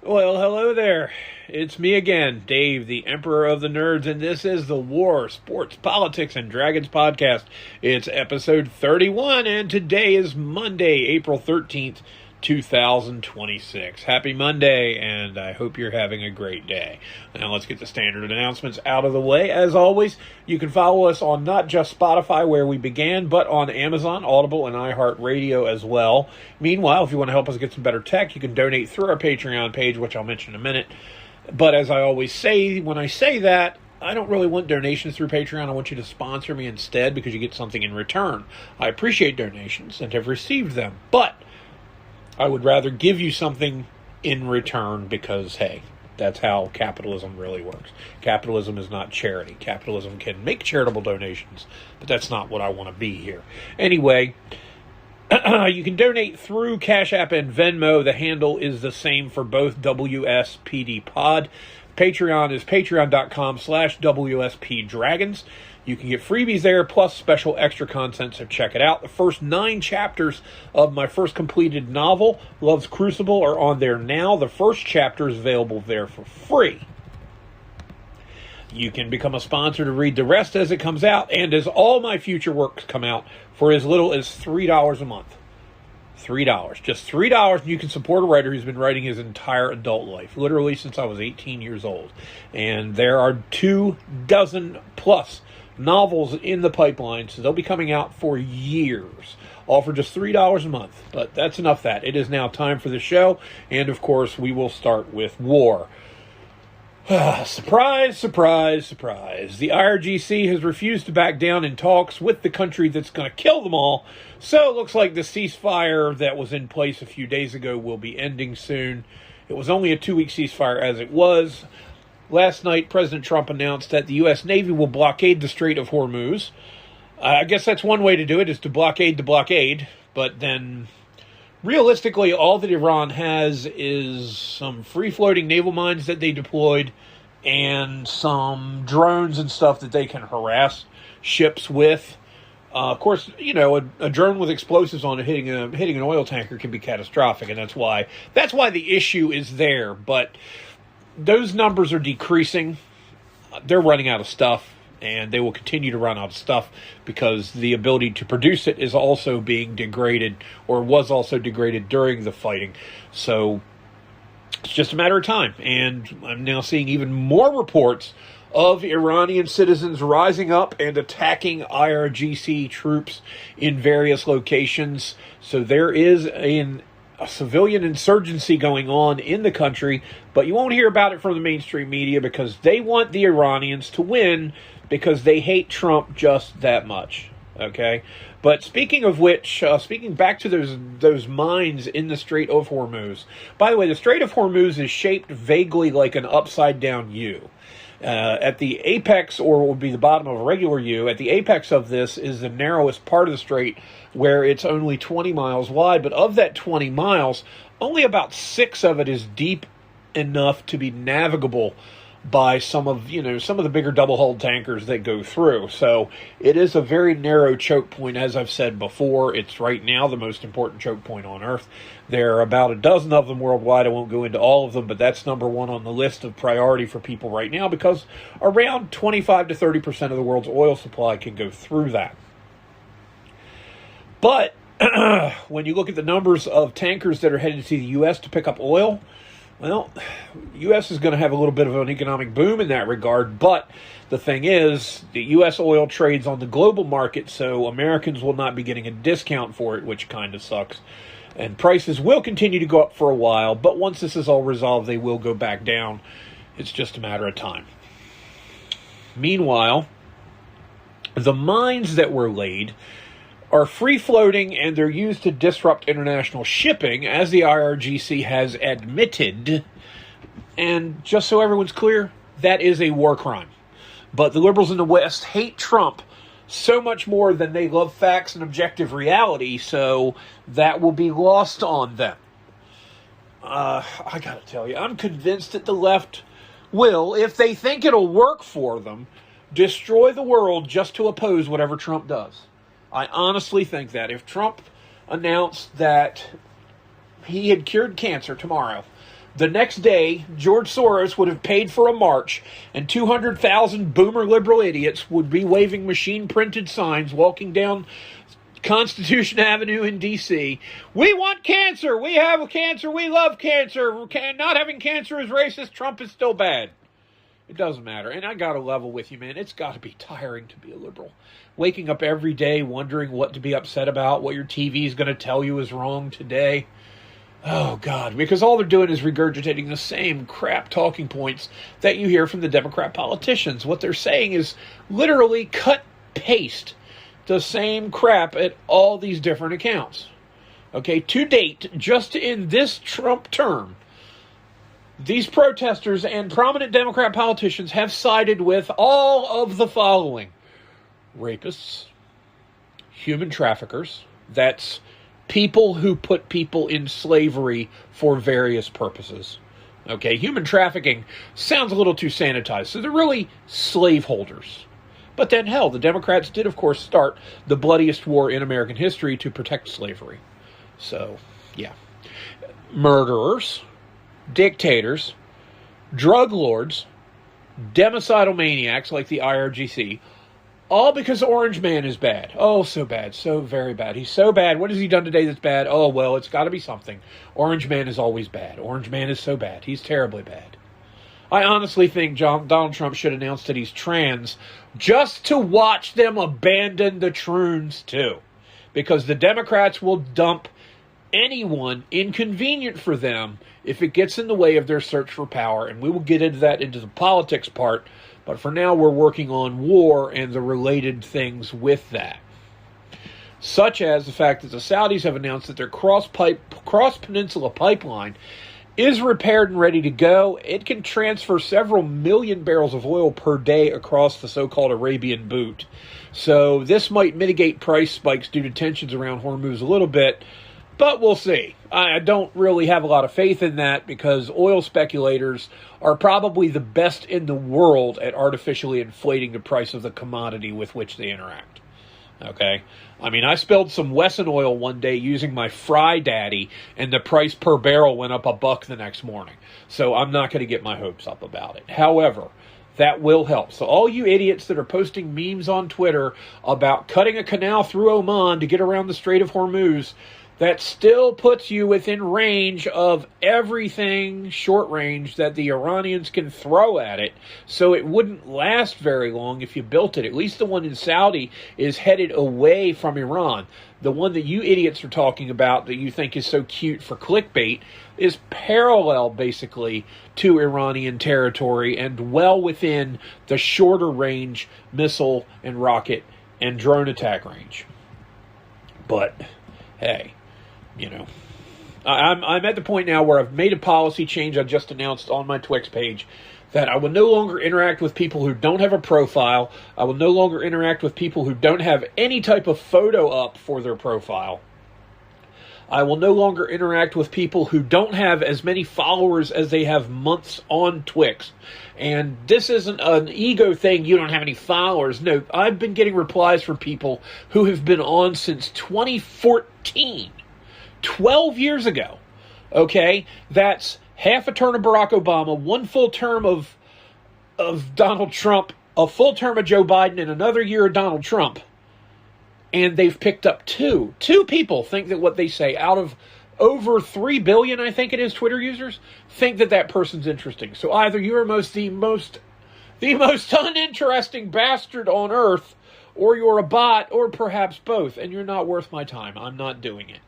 Well, hello there. It's me again, Dave, the Emperor of the Nerds, and this is the War, Sports, Politics, and Dragons podcast. It's episode 31, and today is Monday, April 13th, 2026. Happy Monday, and I hope you're having a great day. Now let's get the standard announcements out of the way. As always, you can follow us on not just Spotify, where we began, but on Amazon, Audible, and iHeartRadio as well. Meanwhile, if you want to help us get some better tech, you can donate through our Patreon page, which I'll mention in a minute. But as I always say, when I say that, I don't really want donations through Patreon. I want you to sponsor me instead because you get something in return. I appreciate donations and have received them, but I would rather give you something in return because, hey, that's how capitalism really works. Capitalism is not charity. Capitalism can make charitable donations, but that's not what I want to be here. Anyway, you can donate through Cash App and Venmo. The handle is the same for both WSPD Pod. Patreon is patreon.com/WSPDragons. You can get freebies there, plus special extra content, so check it out. The first 9 chapters of my first completed novel, Love's Crucible, are on there now. The first chapter is available there for free. You can become a sponsor to read the rest as it comes out, and as all my future works come out, for as little as $3 a month. $3. Just $3, and you can support a writer who's been writing his entire adult life, literally since I was 18 years old. And there are 24 plus novels in the pipeline, so they'll be coming out for years, all for just $3 a month. But that's enough that. It is now time for the show, and of course, we will start with war. Surprise, surprise, surprise. The IRGC has refused to back down in talks with the country that's going to kill them all, so it looks like the ceasefire that was in place a few days ago will be ending soon. It was only a 2-week ceasefire as it was. Last night, President Trump announced that the U.S. Navy will blockade the Strait of Hormuz. I guess that's one way to do it, is to blockade the blockade, but then realistically, all that Iran has is some free-floating naval mines that they deployed and some drones and stuff that they can harass ships with. Of course, you know, a drone with explosives on it hitting an oil tanker can be catastrophic, and that's why the issue is there. But those numbers are decreasing. They're running out of stuff, and they will continue to run out of stuff because the ability to produce it is also being degraded, or was also degraded during the fighting. So it's just a matter of time. And I'm now seeing even more reports of Iranian citizens rising up and attacking IRGC troops in various locations. So there is a civilian insurgency going on in the country, but you won't hear about it from the mainstream media because they want the Iranians to win because they hate Trump just that much. Okay? But speaking of which, speaking back to those mines in the Strait of Hormuz. By the way, the Strait of Hormuz is shaped vaguely like an upside-down U. At the apex, or what would be the bottom of a regular U, at the apex of this is the narrowest part of the strait, where it's only 20 miles wide. But of that 20 miles, only about 6 of it is deep enough to be navigable by some of the bigger double-hulled tankers that go through. So it is a very narrow choke point, as I've said before. It's right now the most important choke point on Earth. There are about a dozen of them worldwide. I won't go into all of them, but that's number one on the list of priority for people right now because around 25 to 30% of the world's oil supply can go through that. But when you look at the numbers of tankers that are headed to the U.S. to pick up oil, well, the U.S. is going to have a little bit of an economic boom in that regard, but the thing is, the U.S. oil trades on the global market, so Americans will not be getting a discount for it, which kind of sucks. And prices will continue to go up for a while, but once this is all resolved, they will go back down. It's just a matter of time. Meanwhile, the mines that were laid are free-floating, and they're used to disrupt international shipping, as the IRGC has admitted. And just so everyone's clear, that is a war crime. But the liberals in the West hate Trump so much more than they love facts and objective reality, so that will be lost on them. I gotta tell you, I'm convinced that the left will, if they think it'll work for them, destroy the world just to oppose whatever Trump does. I honestly think that if Trump announced that he had cured cancer tomorrow, The next day, George Soros would have paid for a march, and 200,000 boomer liberal idiots would be waving machine-printed signs walking down Constitution Avenue in D.C. We want cancer! We have cancer! We love cancer! Not having cancer is racist. Trump is still bad. It doesn't matter. And I got to level with you, man. It's got to be tiring to be a liberal. Waking up every day wondering what to be upset about, what your TV is going to tell you is wrong today. Oh, God. Because all they're doing is regurgitating the same crap talking points that you hear from the Democrat politicians. What they're saying is literally cut-paste the same crap at all these different accounts. Okay, to date, just in this Trump term, these protesters and prominent Democrat politicians have sided with all of the following: rapists, human traffickers, that's people who put people in slavery for various purposes. Okay, human trafficking sounds a little too sanitized, so they're really slaveholders. But then, hell, the Democrats did, of course, start the bloodiest war in American history to protect slavery. So, yeah. Murderers, dictators, drug lords, democidal maniacs like the IRGC, all because Orange Man is bad. Oh, so bad. So very bad. He's so bad. What has he done today that's bad? Oh, well, it's got to be something. Orange Man is always bad. Orange Man is so bad. He's terribly bad. I honestly think Donald Trump should announce that he's trans just to watch them abandon the troons, too. Because the Democrats will dump anyone inconvenient for them if it gets in the way of their search for power. And we will get into that, into the politics part. But for now, we're working on war and the related things with that. Such as the fact that the Saudis have announced that their cross-peninsula pipeline is repaired and ready to go. It can transfer several million barrels of oil per day across the so-called Arabian Boot. So this might mitigate price spikes due to tensions around Hormuz a little bit, but we'll see. I don't really have a lot of faith in that because oil speculators are probably the best in the world at artificially inflating the price of the commodity with which they interact. Okay? I mean, I spilled some Wesson oil one day using my Fry Daddy, and the price per barrel went up $1 the next morning. So I'm not going to get my hopes up about it. However, that will help. So all you idiots that are posting memes on Twitter about cutting a canal through Oman to get around the Strait of Hormuz, that still puts you within range of everything short range that the Iranians can throw at it. So it wouldn't last very long if you built it. At least the one in Saudi is headed away from Iran. The one that you idiots are talking about that you think is so cute for clickbait is parallel, basically, to Iranian territory and well within the shorter range missile and rocket and drone attack range. But, hey, you know, I'm at the point now where I've made a policy change I just announced on my Twix page that I will no longer interact with people who don't have a profile. I will no longer interact with people who don't have any type of photo up for their profile. I will no longer interact with people who don't have as many followers as they have months on Twix. And this isn't an ego thing, you don't have any followers. No, I've been getting replies from people who have been on since 2014. 12 years ago, okay? That's half a term of Barack Obama, one full term of Donald Trump, a full term of Joe Biden, and another year of Donald Trump. And they've picked up two. Two people think that what they say out of over 3 billion, I think it is, Twitter users, think that that person's interesting. So either you're the most uninteresting bastard on earth, or you're a bot, or perhaps both, and you're not worth my time. I'm not doing it.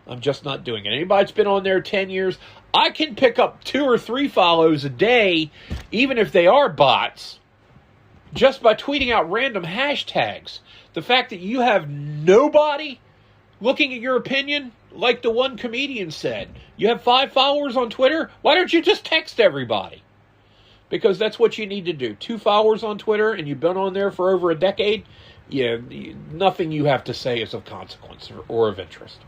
I'm just not doing it. Anybody that's been on there 10 years, I can pick up 2 or 3 follows a day, even if they are bots, just by tweeting out random hashtags. The fact that you have nobody looking at your opinion, like the one comedian said, you have 5 followers on Twitter, why don't you just text everybody? Because that's what you need to do. 2 followers on Twitter, and you've been on there for over a decade, nothing you have to say is of consequence or of interest.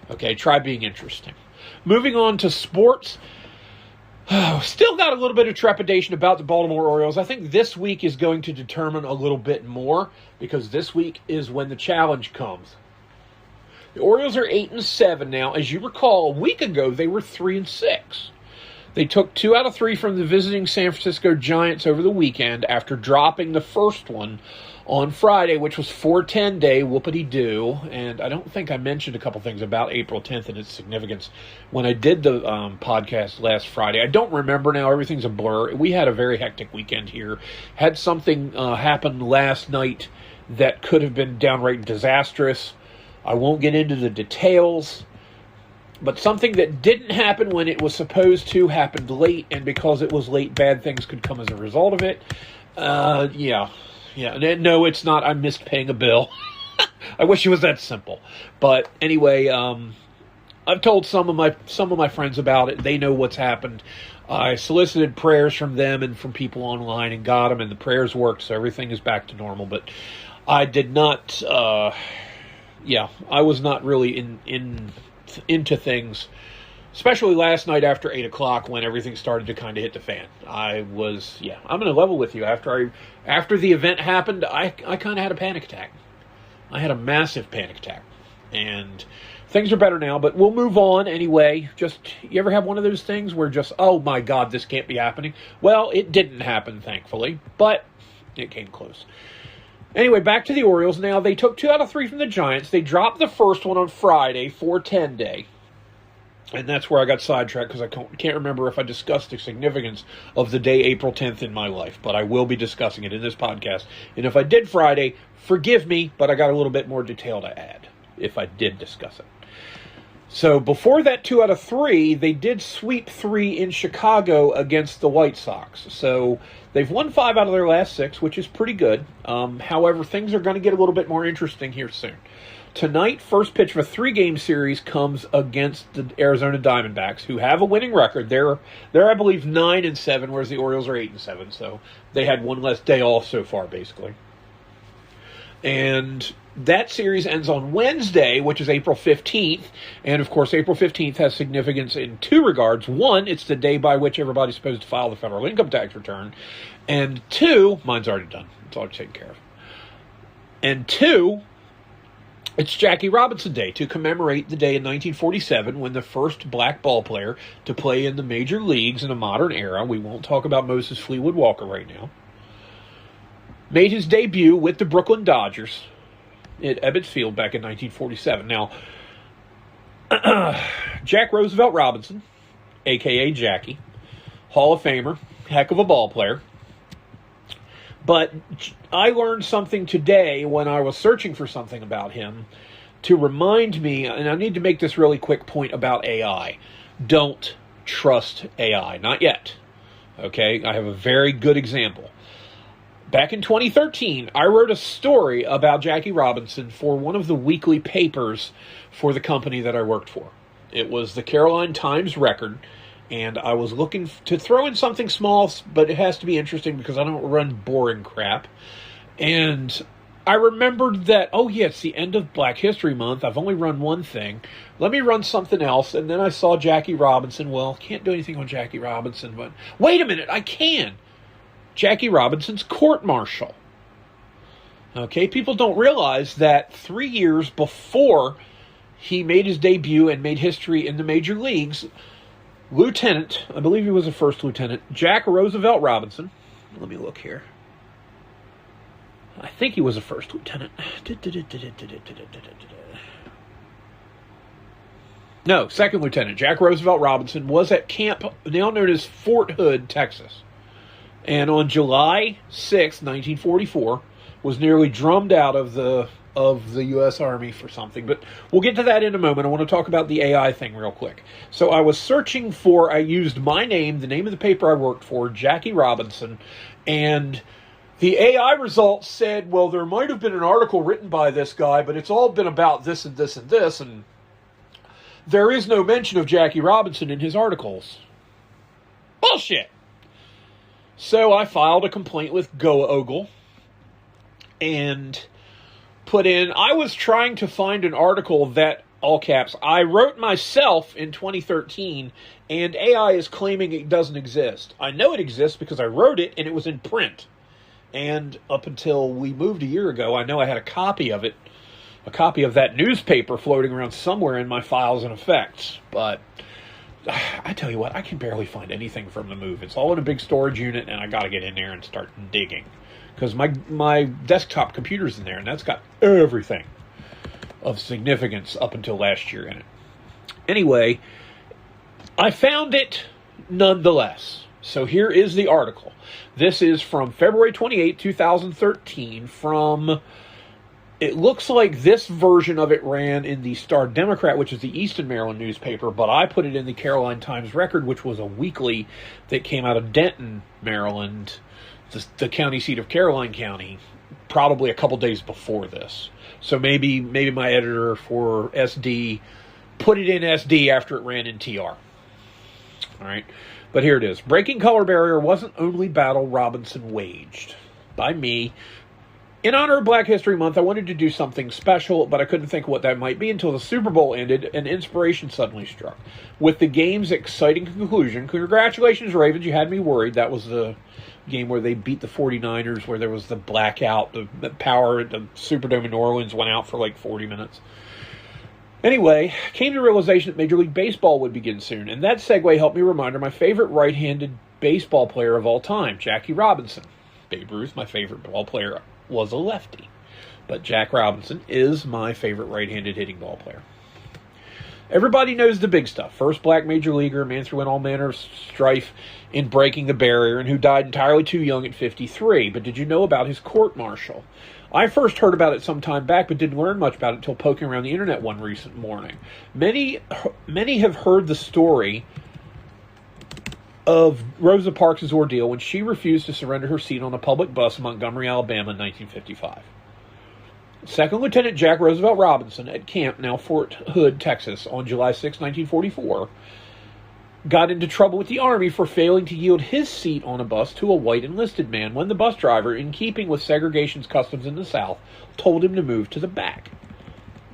Okay, try being interesting. Moving on to sports. Still got a little bit of trepidation about the Baltimore Orioles. I think this week is going to determine a little bit more because this week is when the challenge comes. The Orioles are 8-7 now. As you recall, a week ago they were 3-6. They took 2 out of 3 from the visiting San Francisco Giants over the weekend after dropping the first one on Friday, which was 4-10 day, whoopity-doo. And I don't think I mentioned a couple things about April 10th and its significance when I did the podcast last Friday. I don't remember now. Everything's a blur. We had a very hectic weekend here. Had something happen last night that could have been downright disastrous. I won't get into the details. But something that didn't happen when it was supposed to happened late, and because it was late, bad things could come as a result of it. Yeah. No, it's not. I missed paying a bill. I wish it was that simple. But anyway, I've told some of my friends about it. They know what's happened. I solicited prayers from them and from people online and got them, and the prayers worked, so everything is back to normal. But I did not. I was not really into things, especially last night after 8 o'clock when everything started to kind of hit the fan. I'm going to level with you. After the event happened, I kind of had a panic attack. I had a massive panic attack, and things are better now, but we'll move on anyway. You ever have one of those things where oh my God, this can't be happening? Well, it didn't happen, thankfully, but it came close. Anyway, back to the Orioles. Now, they took 2 out of 3 from the Giants. They dropped the first one on Friday, 4-10 day. And that's where I got sidetracked because I can't remember if I discussed the significance of the day April 10th in my life. But I will be discussing it in this podcast. And if I did Friday, forgive me, but I got a little bit more detail to add if I did discuss it. So before that 2 out of 3, they did sweep 3 in Chicago against the White Sox. So they've won 5 out of their last 6, which is pretty good. However, things are going to get a little bit more interesting here soon. Tonight, first pitch of a 3-game series comes against the Arizona Diamondbacks, who have a winning record. They're I believe 9-7, whereas the Orioles are 8-7. So they had one less day off so far, basically. And that series ends on Wednesday, which is April 15th. And, of course, April 15th has significance in 2 regards. 1, it's the day by which everybody's supposed to file the federal income tax return. And 2, mine's already done. It's already taken care of. And 2, it's Jackie Robinson Day to commemorate the day in 1947 when the first black ball player to play in the major leagues in a modern era, we won't talk about Moses Fleetwood Walker right now, made his debut with the Brooklyn Dodgers at Ebbets Field back in 1947. Now, Jack Roosevelt Robinson, a.k.a. Jackie, Hall of Famer, heck of a ball player. But I learned something today when I was searching for something about him to remind me, and I need to make this really quick point about AI. Don't trust AI. Not yet. Okay? I have a very good example. Back in 2013, I wrote a story about Jackie Robinson for one of the weekly papers for the company that I worked for. It was the Caroline Times Record, and I was looking to throw in something small, but it has to be interesting because I don't run boring crap. And I remembered that, it's the end of Black History Month. I've only run one thing. Let me run something else. And then I saw Jackie Robinson. Well, can't do anything on Jackie Robinson, but wait a minute, I can. Jackie Robinson's court-martial. Okay, people don't realize that 3 years before he made his debut and made history in the major leagues, Lieutenant, I believe he was a first lieutenant, Jack Roosevelt Robinson, let me look here. I think he was a first lieutenant. No, second lieutenant. Jack Roosevelt Robinson was at camp now known as Fort Hood, Texas. And on July 6, 1944, was nearly drummed out of the U.S. Army for something. But we'll get to that in a moment. I want to talk about the AI thing real quick. So I was searching I used my name, the name of the paper I worked for, Jackie Robinson, and the AI results said, well, there might have been an article written by this guy, but it's all been about this and this and this, and there is no mention of Jackie Robinson in his articles. Bullshit! So I filed a complaint with GoOgle and I was trying to find an article that, all caps, I wrote myself in 2013, and AI is claiming it doesn't exist. I know it exists because I wrote it, and it was in print. And up until we moved a year ago, I know I had a copy of it, a copy of that newspaper floating around somewhere in my files and effects. But I tell you what, I can barely find anything from the move. It's all in a big storage unit, and I got to get in there and start digging. Because my desktop computer's in there, and that's got everything of significance up until last year in it. Anyway, I found it nonetheless. So here is the article. This is from February 28, 2013 from... It looks like this version of it ran in the Star-Democrat, which is the Eastern Maryland newspaper, but I put it in the Caroline Times-Record, which was a weekly that came out of Denton, Maryland, the county seat of Caroline County, probably a couple days before this. So maybe my editor for SD put it in SD after it ran in TR. All right, but here it is. Breaking color barrier wasn't only battle Robinson waged. By me. In honor of Black History Month, I wanted to do something special, but I couldn't think of what that might be until the Super Bowl ended and inspiration suddenly struck. With the game's exciting conclusion, congratulations, Ravens, you had me worried. That was the game where they beat the 49ers, where there was the blackout, the power at the Superdome in New Orleans went out for like 40 minutes. Anyway, came to the realization that Major League Baseball would begin soon, and that segue helped me remind my favorite right-handed baseball player of all time, Jackie Robinson. Babe Ruth, my favorite ball player, was a lefty. But Jack Robinson is my favorite right-handed hitting ball player. Everybody knows the big stuff. First black major leaguer, a man through all manner of strife in breaking the barrier, and who died entirely too young at 53. But did you know about his court-martial? I first heard about it some time back, but didn't learn much about it until poking around the internet one recent morning. Many have heard the story of Rosa Parks' ordeal when she refused to surrender her seat on a public bus in Montgomery, Alabama in 1955. Second Lieutenant Jack Roosevelt Robinson at camp, now Fort Hood, Texas, on July 6, 1944, got into trouble with the Army for failing to yield his seat on a bus to a white enlisted man when the bus driver, in keeping with segregation's customs in the South, told him to move to the back.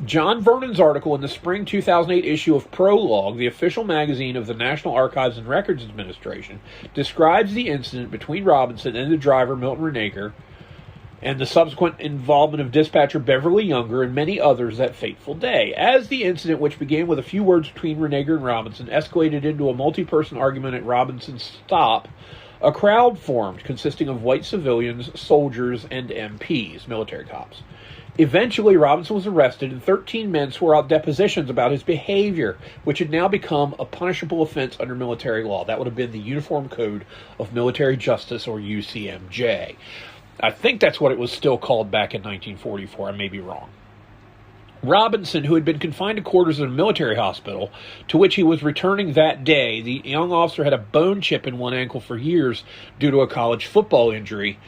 John Vernon's article in the spring 2008 issue of Prologue, the official magazine of the National Archives and Records Administration, describes the incident between Robinson and the driver Milton Renager and the subsequent involvement of dispatcher Beverly Younger and many others that fateful day. As the incident, which began with a few words between Renager and Robinson, escalated into a multi-person argument at Robinson's stop, a crowd formed consisting of white civilians, soldiers, and MPs, military cops. Eventually, Robinson was arrested, and 13 men swore out depositions about his behavior, which had now become a punishable offense under military law. That would have been the Uniform Code of Military Justice, or UCMJ. I think that's what it was still called back in 1944. I may be wrong. Robinson, who had been confined to quarters in a military hospital, to which he was returning that day, the young officer had a bone chip in one ankle for years due to a college football injury.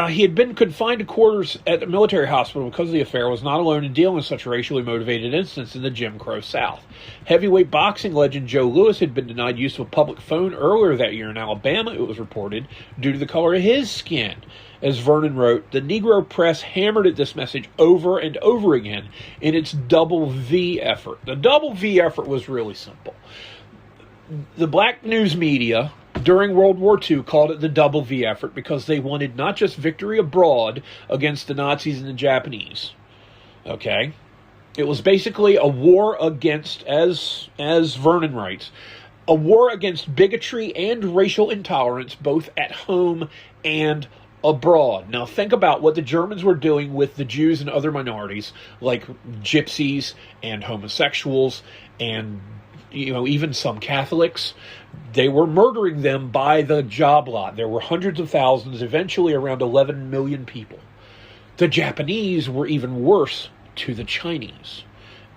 He had been confined to quarters at the military hospital because of the affair, was not alone in dealing with such racially motivated incidents in the Jim Crow South. Heavyweight boxing legend Joe Louis had been denied use of a public phone earlier that year in Alabama, it was reported, due to the color of his skin. As Vernon wrote, the Negro press hammered at this message over and over again in its double V effort. The double V effort was really simple. The black news media during World War II called it the double V effort because they wanted not just victory abroad against the Nazis and the Japanese. Okay? It was basically a war against, as Vernon writes, a war against bigotry and racial intolerance both at home and abroad. Now think about what the Germans were doing with the Jews and other minorities like gypsies and homosexuals and even some Catholics. They were murdering them by the job lot. There were hundreds of thousands, eventually around 11 million people. The Japanese were even worse to the Chinese.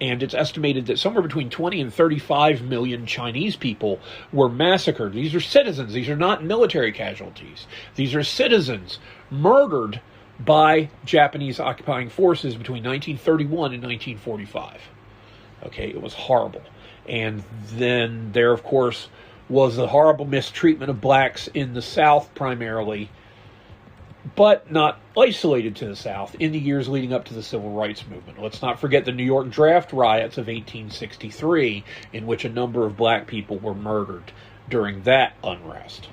And it's estimated that somewhere between 20 and 35 million Chinese people were massacred. These are citizens. These are not military casualties. These are citizens murdered by Japanese occupying forces between 1931 and 1945. Okay, it was horrible. And then there, of course, was the horrible mistreatment of blacks in the South primarily, but not isolated to the South, in the years leading up to the Civil Rights Movement. Let's not forget the New York draft riots of 1863, in which a number of black people were murdered during that unrest.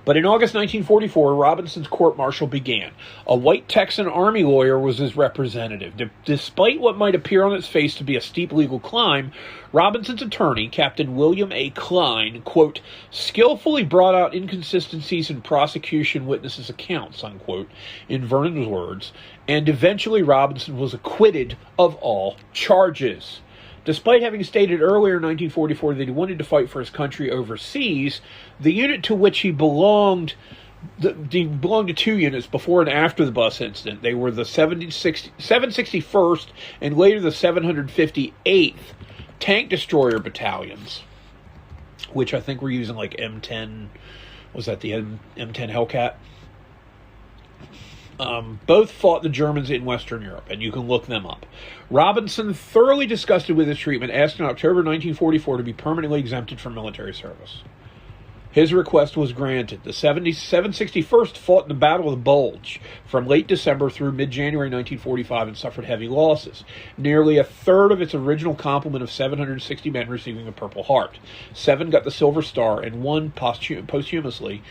But in August 1944, Robinson's court-martial began. A white Texan Army lawyer was his representative. Despite what might appear on its face to be a steep legal climb, Robinson's attorney, Captain William A. Klein, quote, skillfully brought out inconsistencies in prosecution witnesses' accounts, unquote, in Vernon's words, and eventually Robinson was acquitted of all charges. Despite having stated earlier in 1944 that he wanted to fight for his country overseas, the unit to which he belonged to two units before and after the bus incident. They were the 761st and later the 758th Tank Destroyer Battalions, which I think were using like M10, was that the M10 Hellcat? Both fought the Germans in Western Europe, and you can look them up. Robinson, thoroughly disgusted with his treatment, asked in October 1944 to be permanently exempted from military service. His request was granted. The 761st fought in the Battle of the Bulge from late December through mid-January 1945 and suffered heavy losses. Nearly a third of its original complement of 760 men receiving the Purple Heart. 7 got the Silver Star, and 1 posthumously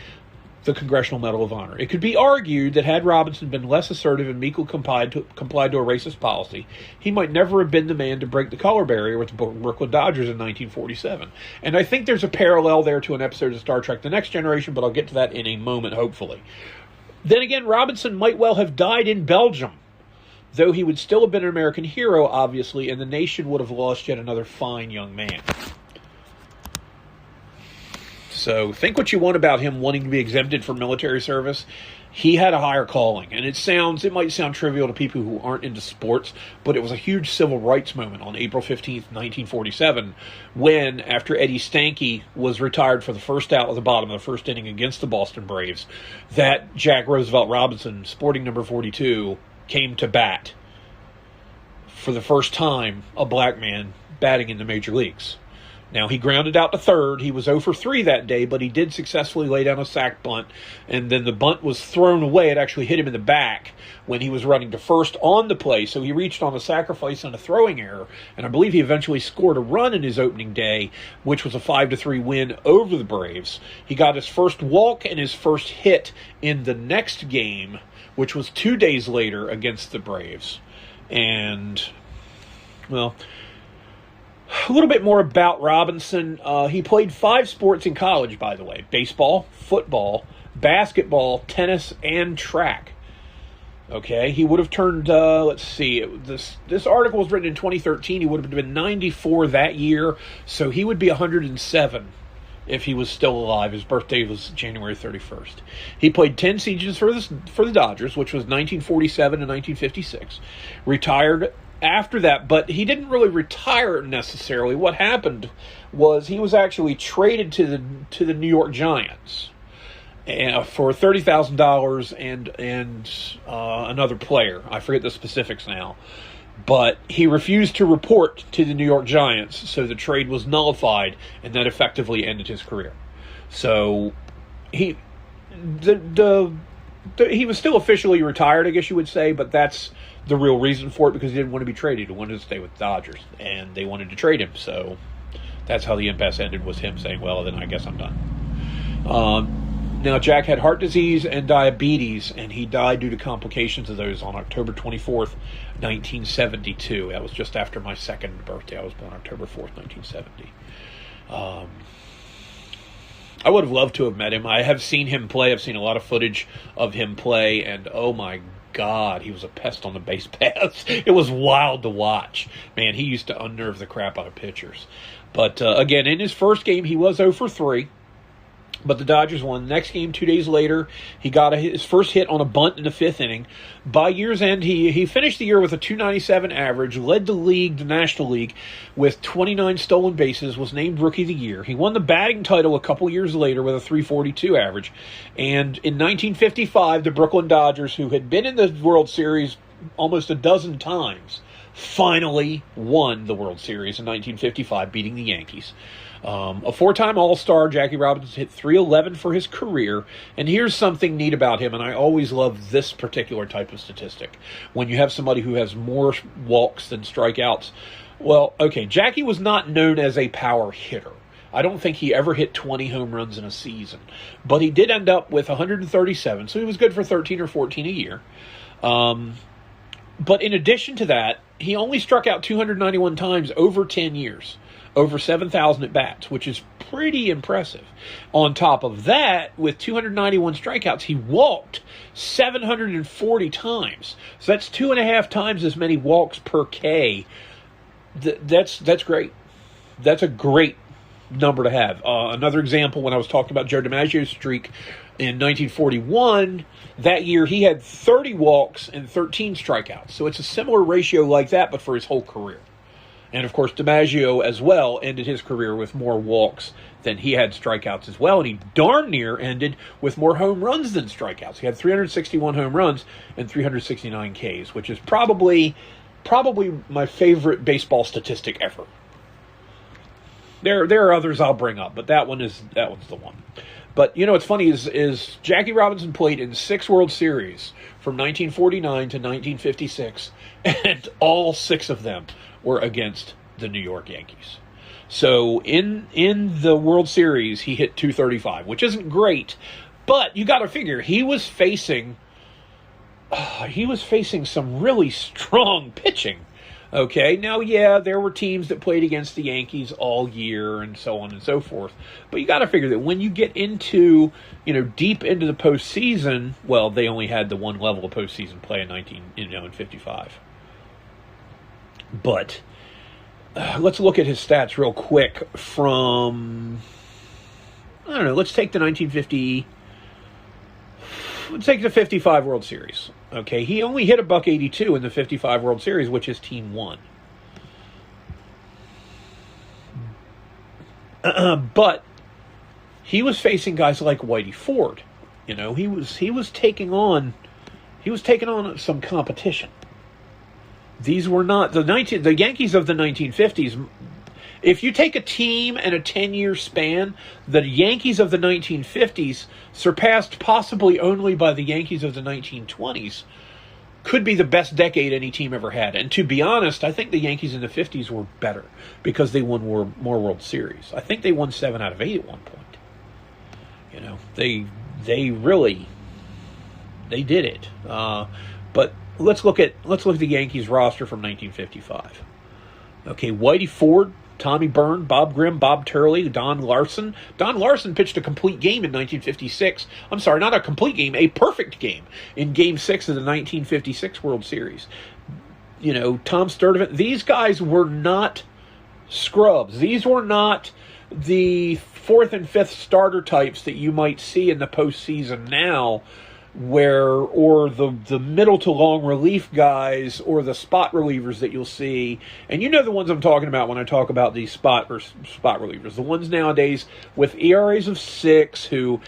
the Congressional Medal of Honor. It could be argued that had Robinson been less assertive and meekly complied to a racist policy, he might never have been the man to break the color barrier with the Brooklyn Dodgers in 1947. And I think there's a parallel there to an episode of Star Trek The Next Generation, but I'll get to that in a moment, hopefully. Then again, Robinson might well have died in Belgium, though he would still have been an American hero, obviously, and the nation would have lost yet another fine young man. So think what you want about him wanting to be exempted from military service. He had a higher calling, and it might sound trivial to people who aren't into sports, but it was a huge civil rights moment on April 15th, 1947, when, after Eddie Stanky was retired for the first out of the bottom of the first inning against the Boston Braves, that Jack Roosevelt Robinson, sporting number 42, came to bat for the first time, a black man batting in the major leagues. Now, he grounded out to third. He was 0 for 3 that day, but he did successfully lay down a sac bunt, and then the bunt was thrown away. It actually hit him in the back when he was running to first on the play, so he reached on a sacrifice and a throwing error, and I believe he eventually scored a run in his opening day, which was a 5-3 win over the Braves. He got his first walk and his first hit in the next game, which was 2 days later against the Braves. And, well, a little bit more about Robinson. He played 5 sports in college, by the way. Baseball, football, basketball, tennis, and track. Okay, he would have turned, this article was written in 2013. He would have been 94 that year, so he would be 107 if he was still alive. His birthday was January 31st. He played 10 seasons for the Dodgers, which was 1947 and 1956. Retired after that, but he didn't really retire necessarily. What happened was he was actually traded to the New York Giants for $30,000 and another player. I forget the specifics now, but he refused to report to the New York Giants, so the trade was nullified, and that effectively ended his career. So he was still officially retired, I guess you would say, but that's the real reason for it, because he didn't want to be traded. He wanted to stay with the Dodgers, and they wanted to trade him. So that's how the impasse ended, was him saying, well, then I guess I'm done. Now, Jack had heart disease and diabetes, and he died due to complications of those on October 24th, 1972. That was just after my second birthday. I was born October 4th, 1970. I would have loved to have met him. I have seen him play. I've seen a lot of footage of him play, and oh my God, he was a pest on the base paths. It was wild to watch. Man, he used to unnerve the crap out of pitchers. But again, in his first game, he was 0 for 3. But the Dodgers won. The next game, 2 days later, he got his first hit on a bunt in the 5th inning. By year's end, he finished the year with a .297 average, led the National League, with 29 stolen bases, was named Rookie of the Year. He won the batting title a couple years later with a .342 average. And in 1955, the Brooklyn Dodgers, who had been in the World Series almost a dozen times, finally won the World Series in 1955, beating the Yankees. A 4-time All-Star, Jackie Robinson hit .311 for his career, and here's something neat about him, and I always love this particular type of statistic. When you have somebody who has more walks than strikeouts, well, okay, Jackie was not known as a power hitter. I don't think he ever hit 20 home runs in a season. But he did end up with 137, so he was good for 13 or 14 a year. But in addition to that, he only struck out 291 times over 10 years, over 7,000 at-bats, which is pretty impressive. On top of that, with 291 strikeouts, he walked 740 times. So that's 2.5 times as many walks per K. That's great. That's a great number to have. Another example, when I was talking about Joe DiMaggio's streak in 1941, that year he had 30 walks and 13 strikeouts. So it's a similar ratio like that, but for his whole career. And, of course, DiMaggio as well ended his career with more walks than he had strikeouts as well. And he darn near ended with more home runs than strikeouts. He had 361 home runs and 369 Ks, which is probably my favorite baseball statistic ever. There are others I'll bring up, but that one's the one. But, you know, what's funny is Jackie Robinson played in 6 World Series from 1949 to 1956, and all 6 of them were against the New York Yankees. So in the World Series, he hit 235, which isn't great, but you got to figure he was facing some really strong pitching. Okay, now, yeah, there were teams that played against the Yankees all year and so on and so forth. But you got to figure that when you get into, deep into the postseason, well, they only had the one level of postseason play in 55. But let's look at his stats real quick from, I don't know, let's take the 1950, let's take the 55 World Series. Okay, he only hit a .182 in the 55 World Series, which his team won. But he was facing guys like Whitey Ford. He was taking on some competition. These were not the Yankees of the 1950s. If you take a team and a 10-year span, the Yankees of the 1950s, surpassed possibly only by the Yankees of the 1920s, could be the best decade any team ever had. And to be honest, I think the Yankees in the 50s were better because they won more World Series. I think they won 7 out of 8 at one point. They did it. But let's look at the Yankees roster from 1955. Okay, Whitey Ford, Tommy Byrne, Bob Grimm, Bob Turley, Don Larson. Don Larson pitched a complete game in 1956. I'm sorry, not a complete game, a perfect game in Game 6 of the 1956 World Series. Tom Sturdivant. These guys were not scrubs. These were not the 4th and 5th starter types that you might see in the postseason now, or the middle to long relief guys or the spot relievers that you'll see. And you know the ones I'm talking about when I talk about these spot relievers. The ones nowadays with ERAs of 6 who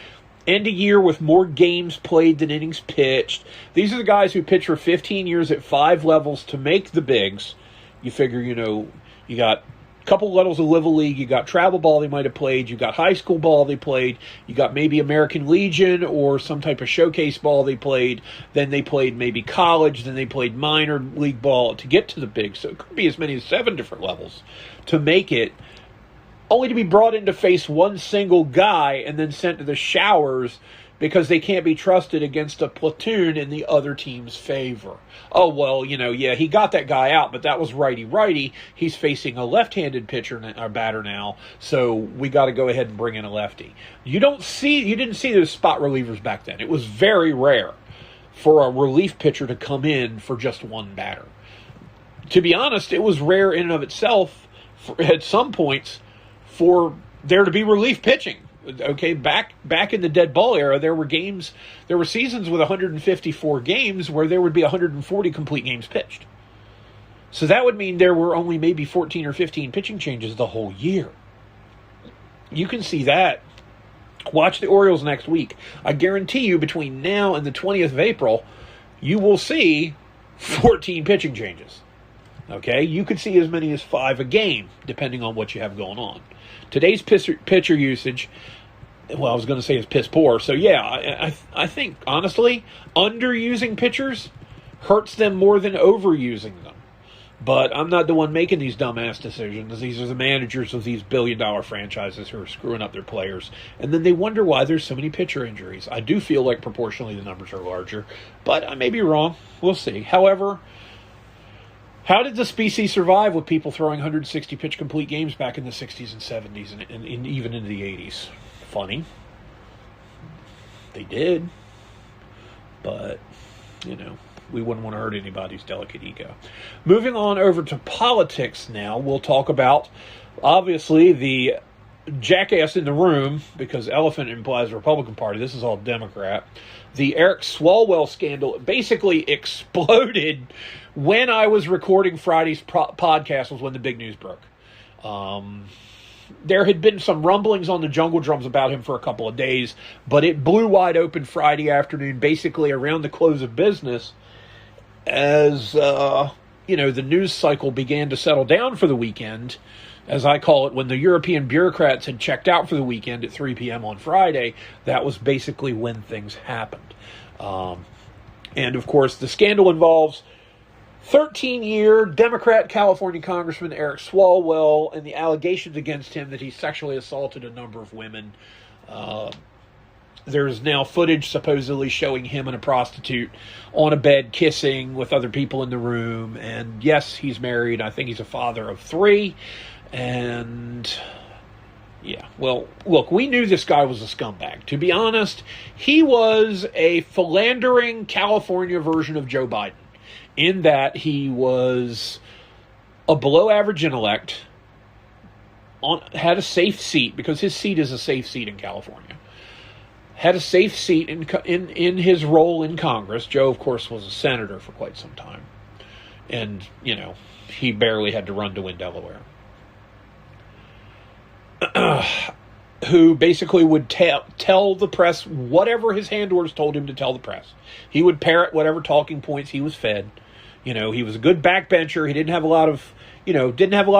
end a year with more games played than innings pitched. These are the guys who pitch for 15 years at 5 levels to make the bigs. You figure, you got couple levels of Little League, you got travel ball they might have played, you got high school ball they played, you got maybe American Legion or some type of showcase ball they played, then they played maybe college, then they played minor league ball to get to the big. So it could be as many as 7 different levels to make it, only to be brought in to face one single guy and then sent to the showers because they can't be trusted against a platoon in the other team's favor. Oh, well, he got that guy out, but that was righty-righty. He's facing a left-handed batter now, so we got to go ahead and bring in a lefty. You didn't see those spot relievers back then. It was very rare for a relief pitcher to come in for just one batter. To be honest, it was rare in and of itself at some points for there to be relief pitching. Okay, back in the dead ball era, there were seasons with 154 games where there would be 140 complete games pitched. So that would mean there were only maybe 14 or 15 pitching changes the whole year. You can see that. Watch the Orioles next week. I guarantee you between now and the 20th of April, you will see 14 pitching changes. Okay, you could see as many as 5 a game, depending on what you have going on. Today's pitcher usage, well, I was going to say is piss poor. So, yeah, I think, honestly, underusing pitchers hurts them more than overusing them. But I'm not the one making these dumbass decisions. These are the managers of these billion-dollar franchises who are screwing up their players. And then they wonder why there's so many pitcher injuries. I do feel like proportionally the numbers are larger, but I may be wrong. We'll see. However, how did the species survive with people throwing 160-pitch complete games back in the 60s and 70s and even into the 80s? Funny. They did. But, we wouldn't want to hurt anybody's delicate ego. Moving on over to politics now, we'll talk about, obviously, the jackass in the room, because elephant implies Republican Party. This is all Democrat. The Eric Swalwell scandal basically exploded when I was recording Friday's podcast, was when the big news broke. There had been some rumblings on the jungle drums about him for a couple of days, but it blew wide open Friday afternoon, basically around the close of business, as, the news cycle began to settle down for the weekend, as I call it, when the European bureaucrats had checked out for the weekend at 3 p.m. on Friday. That was basically when things happened. And, of course, the scandal involves 13-year Democrat California Congressman Eric Swalwell and the allegations against him that he sexually assaulted a number of women. There's now footage supposedly showing him and a prostitute on a bed kissing with other people in the room. And yes, he's married. I think he's a father of 3. And yeah, well, look, we knew this guy was a scumbag. To be honest, he was a philandering California version of Joe Biden, in that he was a below-average intellect, had a safe seat, because his seat is a safe seat in California, had a safe seat in his role in Congress. Joe, of course, was a senator for quite some time. And, he barely had to run to win Delaware. Who basically would tell the press whatever his handlers told him to tell the press. He would parrot whatever talking points he was fed. He was a good backbencher. He didn't have a lot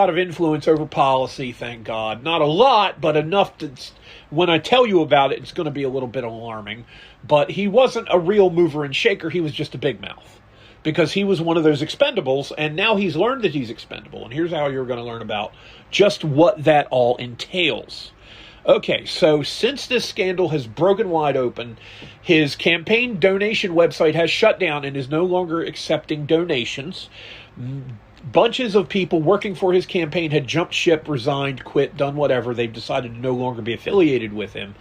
of influence over policy, thank God. Not a lot, but enough to, when I tell you about it, it's going to be a little bit alarming. But he wasn't a real mover and shaker. He was just a big mouth, because he was one of those expendables, and now he's learned that he's expendable. And here's how you're going to learn about just what that all entails. Okay, so since this scandal has broken wide open, his campaign donation website has shut down and is no longer accepting donations. Bunches of people working for his campaign had jumped ship, resigned, quit, done whatever. They've decided to no longer be affiliated with him.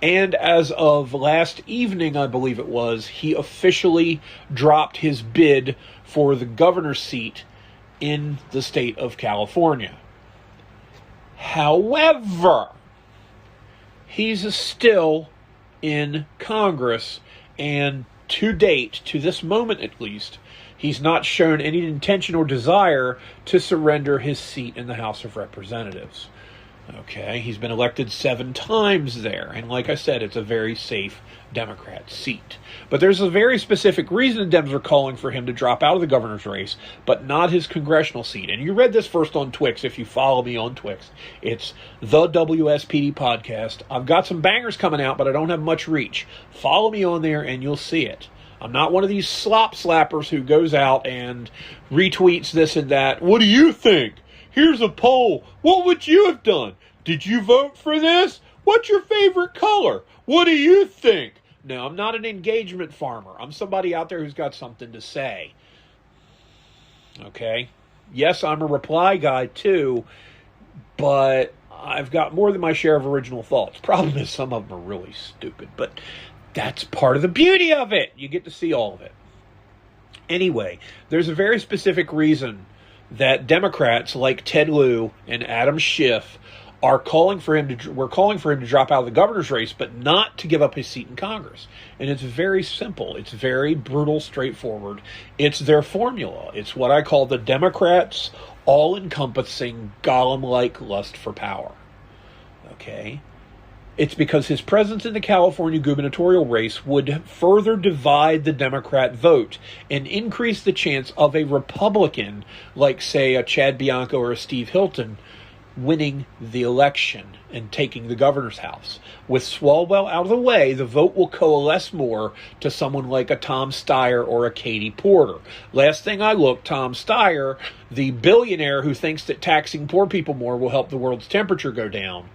And as of last evening, I believe it was, he officially dropped his bid for the governor's seat in the state of California. However, he's still in Congress, and to date, to this moment at least, he's not shown any intention or desire to surrender his seat in the House of Representatives. Okay, he's been elected 7 times there, and like I said, it's a very safe Democrat seat. But there's a very specific reason the Dems are calling for him to drop out of the governor's race, but not his congressional seat. And you read this first on Twix, if you follow me on Twix. It's the WSPD podcast. I've got some bangers coming out, but I don't have much reach. Follow me on there, and you'll see it. I'm not one of these slop slappers who goes out and retweets this and that. What do you think? Here's a poll. What would you have done? Did you vote for this? What's your favorite color? What do you think? No, I'm not an engagement farmer. I'm somebody out there who's got something to say. Okay? Yes, I'm a reply guy too, but I've got more than my share of original thoughts. Problem is, some of them are really stupid, but that's part of the beauty of it. You get to see all of it. Anyway, there's a very specific reason that Democrats like Ted Lieu and Adam Schiff we're calling for him to drop out of the governor's race, but not to give up his seat in Congress. And it's very simple. It's very brutal, straightforward. It's their formula. It's what I call the Democrats' all-encompassing, Gollum-like lust for power. Okay? It's because his presence in the California gubernatorial race would further divide the Democrat vote and increase the chance of a Republican, like, say, a Chad Bianco or a Steve Hilton, winning the election and taking the governor's house. With Swalwell out of the way, the vote will coalesce more to someone like a Tom Steyer or a Katie Porter. Last thing I looked, Tom Steyer, the billionaire who thinks that taxing poor people more will help the world's temperature go down,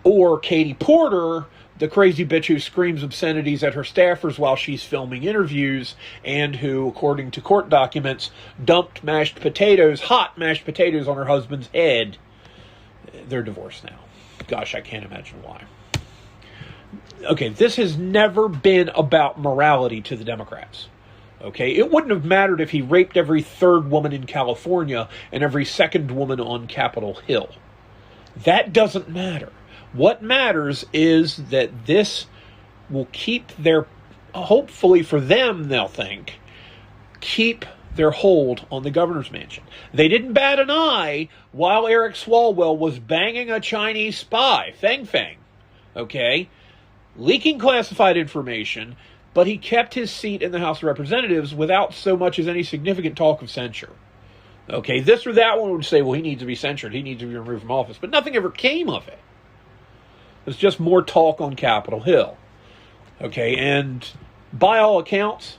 or Katie Porter, the crazy bitch who screams obscenities at her staffers while she's filming interviews and who, according to court documents, dumped hot mashed potatoes on her husband's head. They're divorced now. Gosh, I can't imagine why. Okay, this has never been about morality to the Democrats. Okay, it wouldn't have mattered if he raped every third woman in California and every second woman on Capitol Hill. That doesn't matter. What matters is that this will keep hopefully for them, they'll think, keep their hold on the governor's mansion. They didn't bat an eye while Eric Swalwell was banging a Chinese spy, Feng, okay, leaking classified information, but he kept his seat in the House of Representatives without so much as any significant talk of censure. Okay, this or that one would say, well, he needs to be censured, he needs to be removed from office, but nothing ever came of it. It's just more talk on Capitol Hill. Okay, and by all accounts,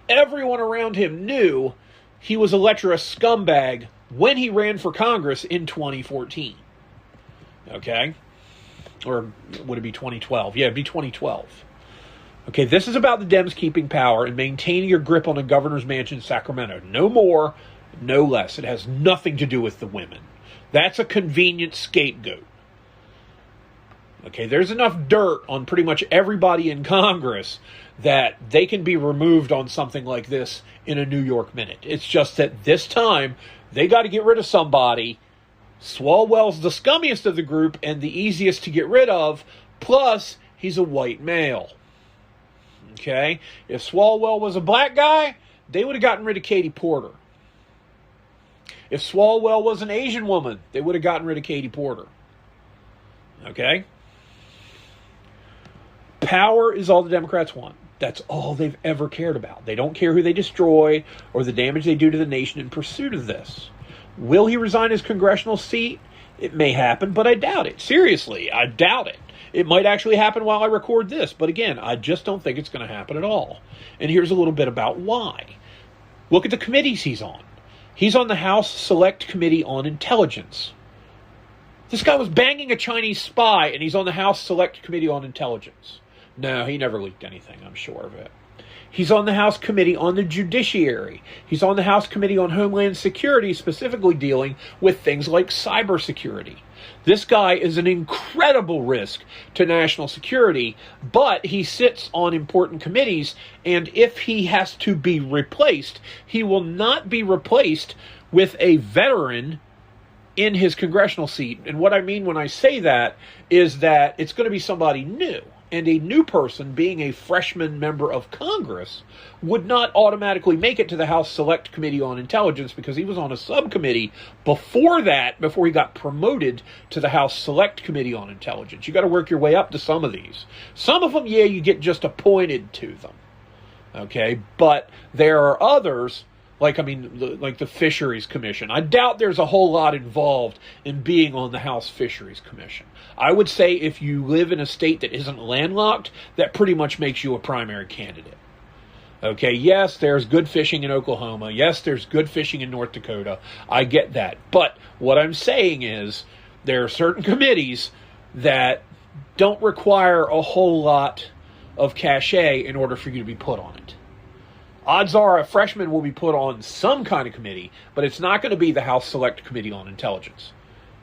everyone around him knew he was a lecherous scumbag when he ran for Congress in 2014. Okay? Or would it be 2012? Yeah, it'd be 2012. Okay, this is about the Dems keeping power and maintaining your grip on a governor's mansion in Sacramento. No more, no less. It has nothing to do with the women. That's a convenient scapegoat. Okay, there's enough dirt on pretty much everybody in Congress that they can be removed on something like this in a New York minute. It's just that this time, they got to get rid of somebody. Swalwell's the scummiest of the group and the easiest to get rid of, plus he's a white male. Okay, if Swalwell was a black guy, they would have gotten rid of Katie Porter. If Swalwell was an Asian woman, they would have gotten rid of Katie Porter. Okay? Power is all the Democrats want. That's all they've ever cared about. They don't care who they destroy or the damage they do to the nation in pursuit of this. Will he resign his congressional seat? It may happen, but I doubt it. Seriously, I doubt it. It might actually happen while I record this, but again, I just don't think it's going to happen at all. And here's a little bit about why. Look at the committees he's on. He's on the House Select Committee on Intelligence. This guy was banging a Chinese spy, and he's on the House Select Committee on Intelligence. No, he never leaked anything, I'm sure of it. He's on the House Committee on the Judiciary. He's on the House Committee on Homeland Security, specifically dealing with things like cybersecurity. This guy is an incredible risk to national security, but he sits on important committees, and if he has to be replaced, he will not be replaced with a veteran in his congressional seat. And what I mean when I say that is that it's going to be somebody new. And a new person, being a freshman member of Congress, would not automatically make it to the House Select Committee on Intelligence because he was on a subcommittee before that, before he got promoted to the House Select Committee on Intelligence. You got to work your way up to some of these. Some of them, yeah, you get just appointed to them. Okay, but there are others, like the Fisheries Commission. I doubt there's a whole lot involved in being on the House Fisheries Commission. I would say if you live in a state that isn't landlocked, that pretty much makes you a primary candidate. Okay, yes, there's good fishing in Oklahoma. Yes, there's good fishing in North Dakota. I get that. But what I'm saying is there are certain committees that don't require a whole lot of cachet in order for you to be put on it. Odds are a freshman will be put on some kind of committee, but it's not going to be the House Select Committee on Intelligence.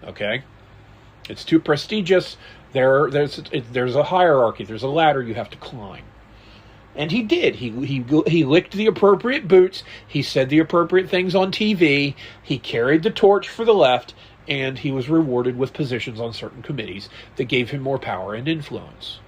Okay? It's too prestigious. There's a hierarchy. There's a ladder you have to climb. And he did. He licked the appropriate boots. He said the appropriate things on TV. He carried the torch for the left, and he was rewarded with positions on certain committees that gave him more power and influence.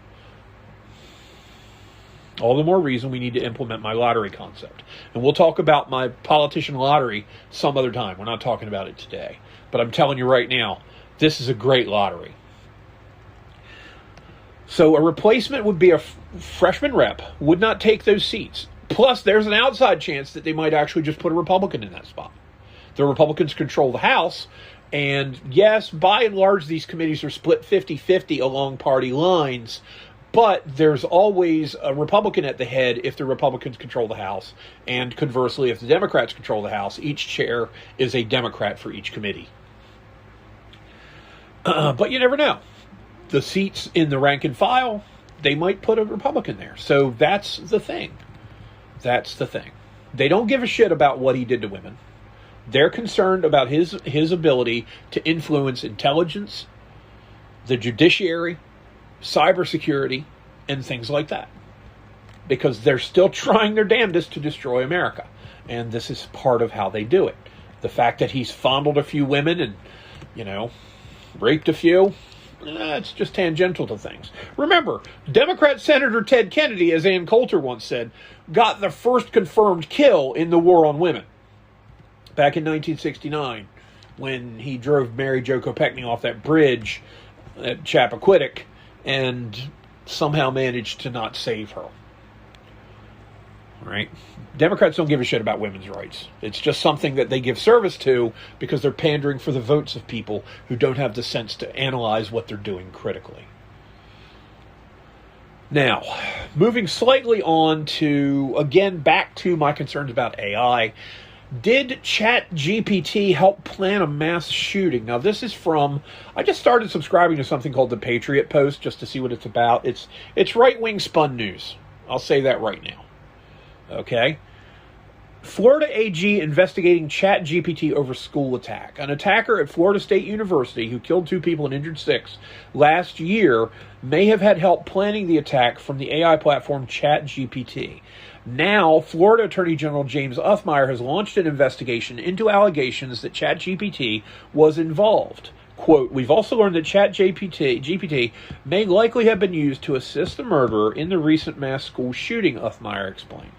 All the more reason we need to implement my lottery concept. And we'll talk about my politician lottery some other time. We're not talking about it today. But I'm telling you right now, this is a great lottery. So a replacement would be a freshman rep, would not take those seats. Plus, there's an outside chance that they might actually just put a Republican in that spot. The Republicans control the House, And yes, by and large, these committees are split 50-50 along party lines, but there's always a Republican at the head if the Republicans control the House. And conversely, if the Democrats control the House, each chair is a Democrat for each committee. But you never know. The seats in the rank and file, they might put a Republican there. So that's the thing. That's the thing. They don't give a shit about what he did to women. They're concerned about his ability to influence intelligence, the judiciary, cybersecurity, and things like that. Because they're still trying their damnedest to destroy America. And this is part of how they do it. The fact that he's fondled a few women and, raped a few, it's just tangential to things. Remember, Democrat Senator Ted Kennedy, as Ann Coulter once said, got the first confirmed kill in the war on women. Back in 1969, when he drove Mary Jo Kopechne off that bridge at Chappaquiddick and somehow managed to not save her. Right? Democrats don't give a shit about women's rights. It's just something that they give service to because they're pandering for the votes of people who don't have the sense to analyze what they're doing critically. Now, moving slightly on to, again, back to my concerns about AI. Did ChatGPT help plan a mass shooting? Now, this is from, I just started subscribing to something called the Patriot Post just to see what it's about. It's right-wing spun news. I'll say that right now. Okay? Florida AG investigating ChatGPT over school attack. An attacker at Florida State University who killed 2 people and injured 6 last year may have had help planning the attack from the AI platform ChatGPT. Now, Florida Attorney General James Uthmire has launched an investigation into allegations that ChatGPT was involved. Quote, we've also learned that ChatGPT may likely have been used to assist the murderer in the recent mass school shooting, Uthmire explained.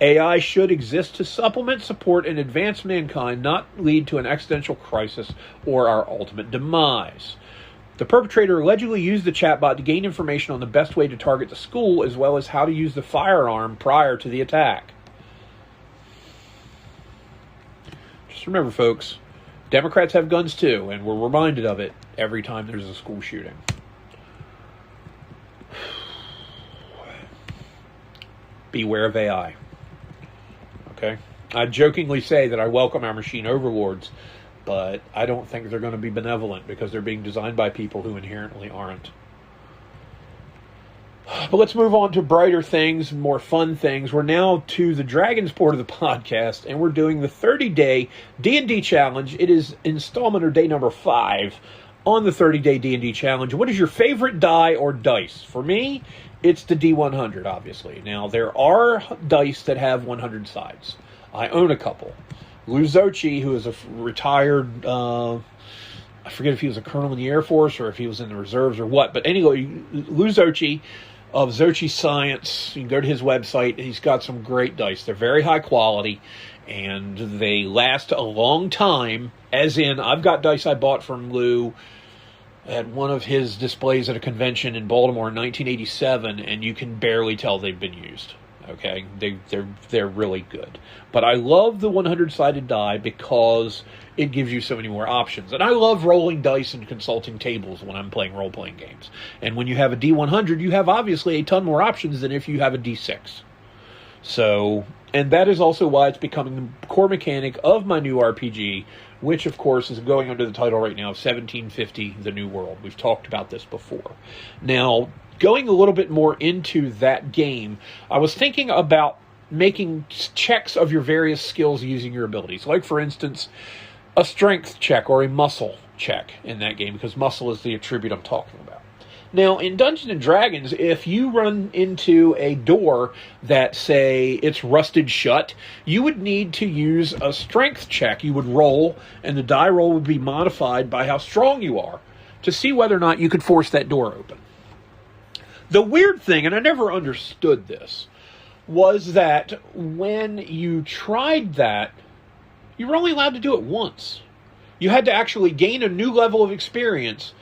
AI should exist to supplement, support, and advance mankind, not lead to an existential crisis or our ultimate demise. The perpetrator allegedly used the chatbot to gain information on the best way to target the school, as well as how to use the firearm prior to the attack. Just remember, folks, Democrats have guns too, and we're reminded of it every time there's a school shooting. Beware of AI. Okay? I jokingly say that I welcome our machine overlords, but I don't think they're going to be benevolent because they're being designed by people who inherently aren't. But let's move on to brighter things, more fun things. We're now to the Dragon's Port of the podcast, and we're doing the 30-day D&D challenge. It is installment or day number 5 on the 30-day D&D challenge. What is your favorite die or dice? For me, it's the D100, obviously. Now, there are dice that have 100 sides. I own a couple. Lou Zocchi, who is a retired, I forget if he was a colonel in the Air Force or if he was in the reserves or what. But anyway, Lou Zocchi of Zocchi Science, you can go to his website. He's got some great dice. They're very high quality, and they last a long time. As in, I've got dice I bought from Lou at one of his displays at a convention in Baltimore in 1987, and you can barely tell they've been used. Okay, they're really good. But I love the 100-sided die because it gives you so many more options. And I love rolling dice and consulting tables when I'm playing role-playing games. And when you have a D100, you have obviously a ton more options than if you have a D6. So, and that is also why it's becoming the core mechanic of my new RPG, which, of course, is going under the title right now of 1750, The New World. We've talked about this before. Now, going a little bit more into that game, I was thinking about making checks of your various skills using your abilities. Like, for instance, a strength check or a muscle check in that game, because muscle is the attribute I'm talking about. Now, in Dungeons & Dragons, if you run into a door that, say, it's rusted shut, you would need to use a strength check. You would roll, and the die roll would be modified by how strong you are to see whether or not you could force that door open. The weird thing, and I never understood this, was that when you tried that, you were only allowed to do it once. You had to actually gain a new level of experience,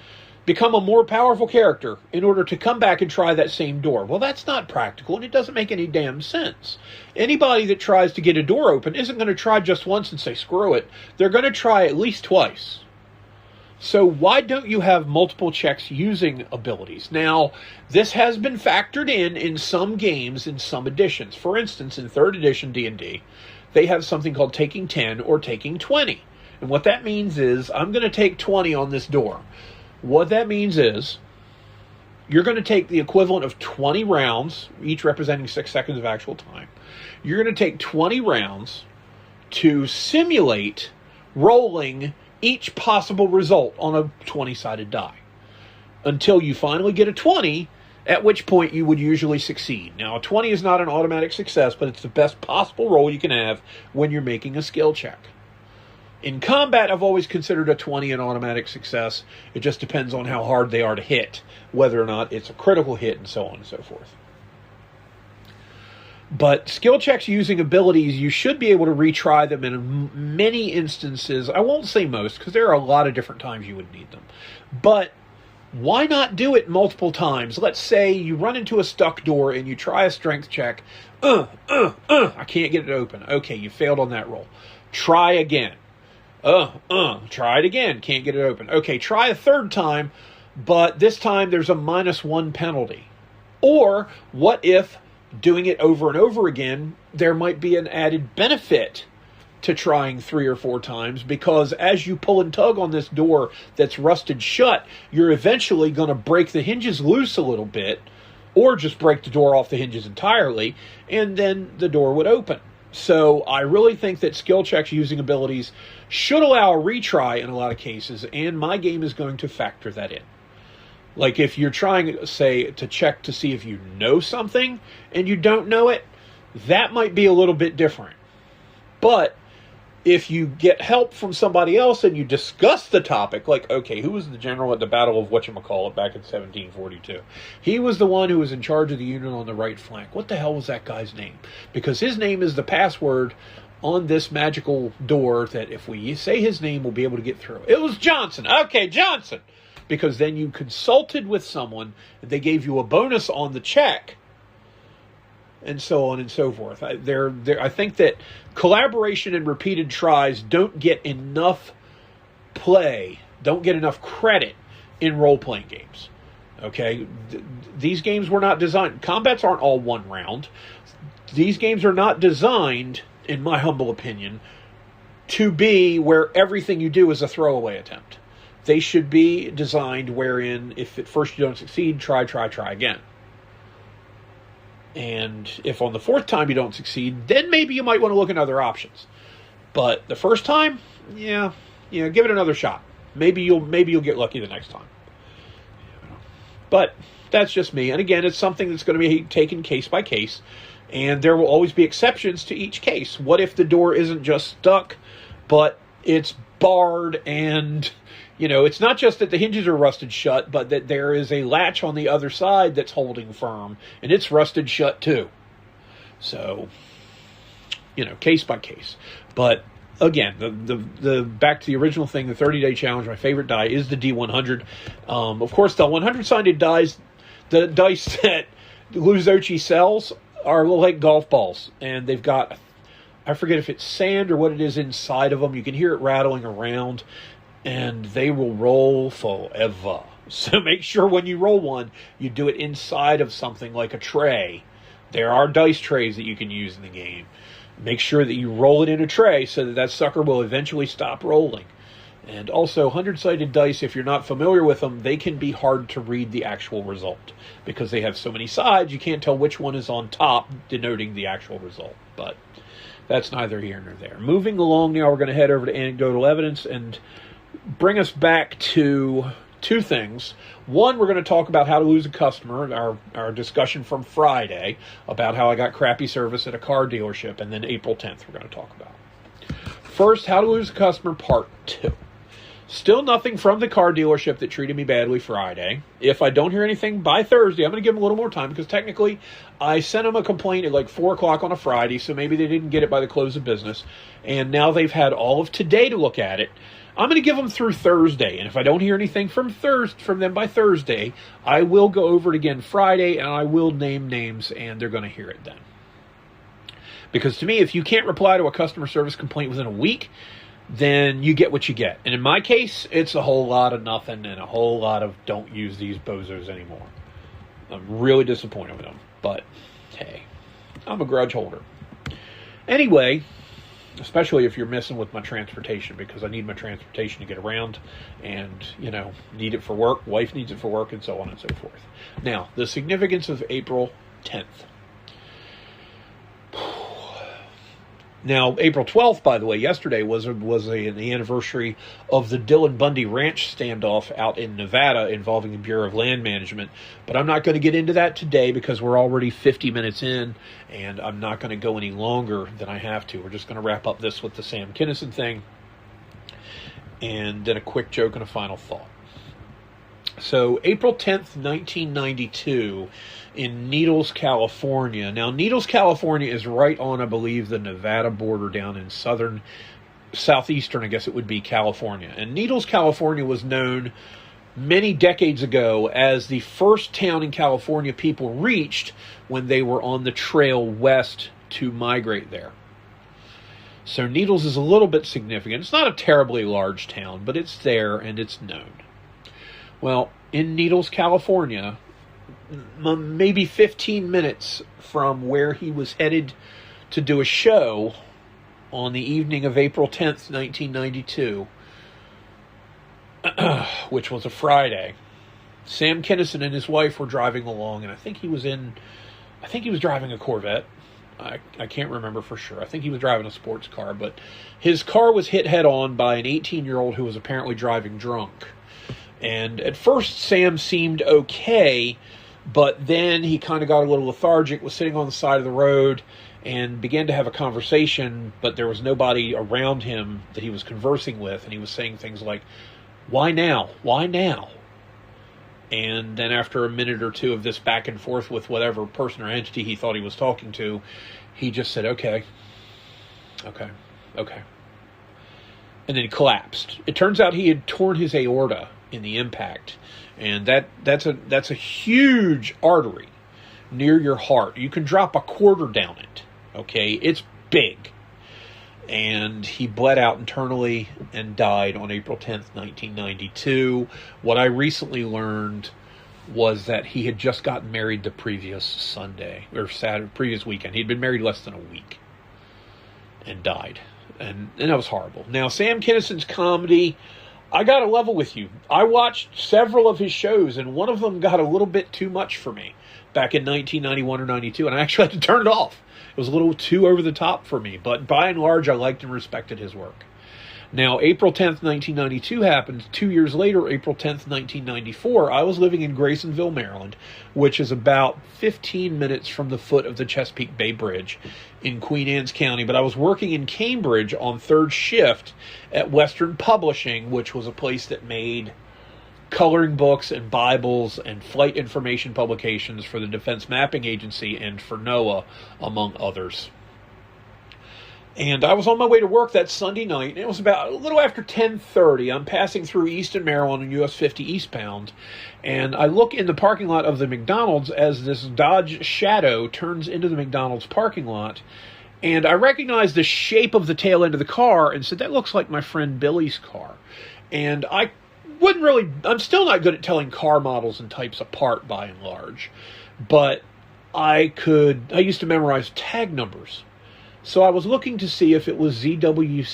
become a more powerful character in order to come back and try that same door. Well, that's not practical, and it doesn't make any damn sense. Anybody that tries to get a door open isn't going to try just once and say, screw it. They're going to try at least twice. So why don't you have multiple checks using abilities? Now, this has been factored in some games in some editions. For instance, in 3rd edition D&D, they have something called taking 10 or taking 20. And what that means is, I'm going to take 20 on this door. What that means is, you're going to take the equivalent of 20 rounds, each representing 6 seconds of actual time. You're going to take 20 rounds to simulate rolling each possible result on a 20-sided die until you finally get a 20, at which point you would usually succeed. Now, a 20 is not an automatic success, but it's the best possible roll you can have when you're making a skill check. In combat, I've always considered a 20 an automatic success. It just depends on how hard they are to hit, whether or not it's a critical hit, and so on and so forth. But skill checks using abilities, you should be able to retry them in many instances. I won't say most, because there are a lot of different times you would need them. But why not do it multiple times? Let's say you run into a stuck door and you try a strength check. I can't get it open. Okay, you failed on that roll. Try again. Try it again. Can't get it open. Okay, try a third time, but this time there's a -1 penalty. Or what if doing it over and over again, there might be an added benefit to trying 3 or 4 times, because as you pull and tug on this door that's rusted shut, you're eventually going to break the hinges loose a little bit, or just break the door off the hinges entirely, and then the door would open. So I really think that skill checks using abilities should allow a retry in a lot of cases, and my game is going to factor that in. Like if you're trying, say, to check to see if you know something and you don't know it, that might be a little bit different. But if you get help from somebody else and you discuss the topic, like, okay, who was the general at the Battle of whatchamacallit back in 1742? He was the one who was in charge of the unit on the right flank. What the hell was that guy's name? Because his name is the password on this magical door that if we say his name, we'll be able to get through. It was Johnson. Okay, Johnson. Because then you consulted with someone, they gave you a bonus on the check, and so on and so forth. I think that collaboration and repeated tries don't get enough play, don't get enough credit in role-playing games. Okay? These games were not designed... Combats aren't all one round. These games are not designed, in my humble opinion, to be where everything you do is a throwaway attempt. They should be designed wherein, if at first you don't succeed, try again. And if on the 4th time you don't succeed, then maybe you might want to look at other options. But the first time, yeah, give it another shot. Maybe you'll get lucky the next time. But that's just me. And again, it's something that's going to be taken case by case. And there will always be exceptions to each case. What if the door isn't just stuck, but it's barred and... it's not just that the hinges are rusted shut, but that there is a latch on the other side that's holding firm, and it's rusted shut too. So, case by case. But again, the back to the original thing, the 30-day challenge, my favorite die is the D100. Of course, the 100-sided dice, the dice that Luzochi sells are like golf balls, and they've got, I forget if it's sand or what it is inside of them. You can hear it rattling around. And they will roll forever. So make sure when you roll one, you do it inside of something like a tray. There are dice trays that you can use in the game. Make sure that you roll it in a tray so that sucker will eventually stop rolling. And also, 100-sided dice, if you're not familiar with them, they can be hard to read the actual result. Because they have so many sides, you can't tell which one is on top, denoting the actual result. But that's neither here nor there. Moving along now, we're going to head over to anecdotal evidence and bring us back to 2 things. One, we're going to talk about how to lose a customer, our discussion from Friday about how I got crappy service at a car dealership, and then April 10th we're going to talk about. First, how to lose a customer, part 2. Still nothing from the car dealership that treated me badly Friday. If I don't hear anything by Thursday, I'm going to give them a little more time, because technically I sent them a complaint at like 4 o'clock on a Friday, so maybe they didn't get it by the close of business, and now they've had all of today to look at it. I'm going to give them through Thursday, and if I don't hear anything from them by Thursday, I will go over it again Friday, and I will name names, and they're going to hear it then. Because to me, if you can't reply to a customer service complaint within a week, then you get what you get. And in my case, it's a whole lot of nothing and a whole lot of don't use these bozos anymore. I'm really disappointed with them. But, hey, I'm a grudge holder. Anyway, especially if you're messing with my transportation, because I need my transportation to get around and, need it for work. Wife needs it for work, and so on and so forth. Now, the significance of April 10th. Now, April 12th, by the way, yesterday was the anniversary of the Dylan Bundy Ranch standoff out in Nevada involving the Bureau of Land Management. But I'm not going to get into that today because we're already 50 minutes in, and I'm not going to go any longer than I have to. We're just going to wrap up this with the Sam Kinison thing, and then a quick joke and a final thought. So, April 10th, 1992, in Needles, California. Now, Needles, California is right on, I believe, the Nevada border down in southeastern, I guess it would be, California. And Needles, California was known many decades ago as the first town in California people reached when they were on the trail west to migrate there. So, Needles is a little bit significant. It's not a terribly large town, but it's there and it's known. Well, in Needles, California, maybe 15 minutes from where he was headed to do a show on the evening of April 10th, 1992, which was a Friday, Sam Kinison and his wife were driving along, and I think he was driving a Corvette. I can't remember for sure. I think he was driving a sports car, but his car was hit head-on by an 18-year-old who was apparently driving drunk. And at first, Sam seemed okay, but then he kind of got a little lethargic, was sitting on the side of the road, and began to have a conversation, but there was nobody around him that he was conversing with, and he was saying things like, "Why now? Why now?" And then after a minute or two of this back and forth with whatever person or entity he thought he was talking to, he just said, okay. And then he collapsed. It turns out he had torn his aorta in the impact, and that's a huge artery near your heart. You can drop a quarter down it. Okay, it's big. And he bled out internally and died on April 10th, 1992. What I recently learned was that he had just gotten married the previous Sunday, or Saturday, previous weekend. He'd been married less than a week and died. And that was horrible. Now, Sam Kinison's comedy, I got to level with you. I watched several of his shows, and one of them got a little bit too much for me back in 1991 or 92, and I actually had to turn it off. It was a little too over the top for me, but by and large, I liked and respected his work. Now, April 10th, 1992 happened. 2 years later, April 10th, 1994, I was living in Graysonville, Maryland, which is about 15 minutes from the foot of the Chesapeake Bay Bridge in Queen Anne's County. But I was working in Cambridge on third shift at Western Publishing, which was a place that made coloring books and Bibles and flight information publications for the Defense Mapping Agency and for NOAA, among others. And I was on my way to work that Sunday night, and it was about a little after 10:30. I'm passing through Easton, Maryland, on US 50 eastbound, and I look in the parking lot of the McDonald's as this Dodge Shadow turns into the McDonald's parking lot, and I recognized the shape of the tail end of the car and said, that looks like my friend Billy's car. And I'm still not good at telling car models and types apart by and large, but I used to memorize tag numbers. So I was looking to see if it was ZWG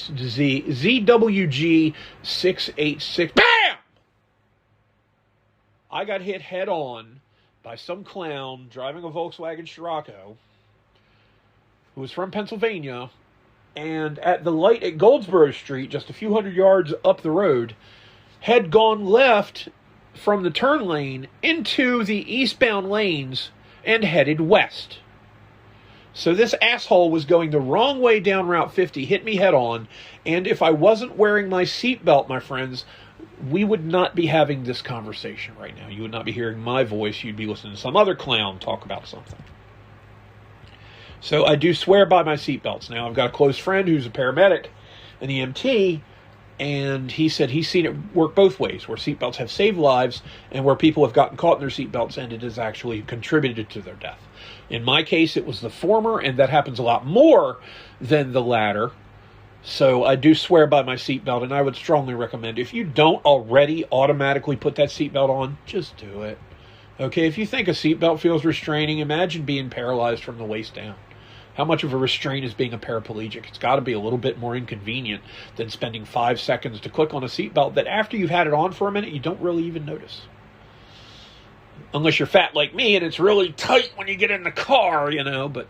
686. BAM! I got hit head on by some clown driving a Volkswagen Scirocco who was from Pennsylvania, and at the light at Goldsboro Street, just a few hundred yards up the road, had gone left from the turn lane into the eastbound lanes and headed west. So this asshole was going the wrong way down Route 50, hit me head on, and if I wasn't wearing my seatbelt, my friends, we would not be having this conversation right now. You would not be hearing my voice. You'd be listening to some other clown talk about something. So I do swear by my seatbelts. Now, I've got a close friend who's a paramedic, an EMT, and he said he's seen it work both ways, where seatbelts have saved lives and where people have gotten caught in their seatbelts and it has actually contributed to their death. In my case, it was the former, and that happens a lot more than the latter. So I do swear by my seatbelt, and I would strongly recommend, if you don't already automatically put that seatbelt on, just do it. Okay, if you think a seatbelt feels restraining, imagine being paralyzed from the waist down. How much of a restraint is being a paraplegic? It's got to be a little bit more inconvenient than spending 5 seconds to click on a seatbelt that after you've had it on for a minute, you don't really even notice. Unless you're fat like me and it's really tight when you get in the car, but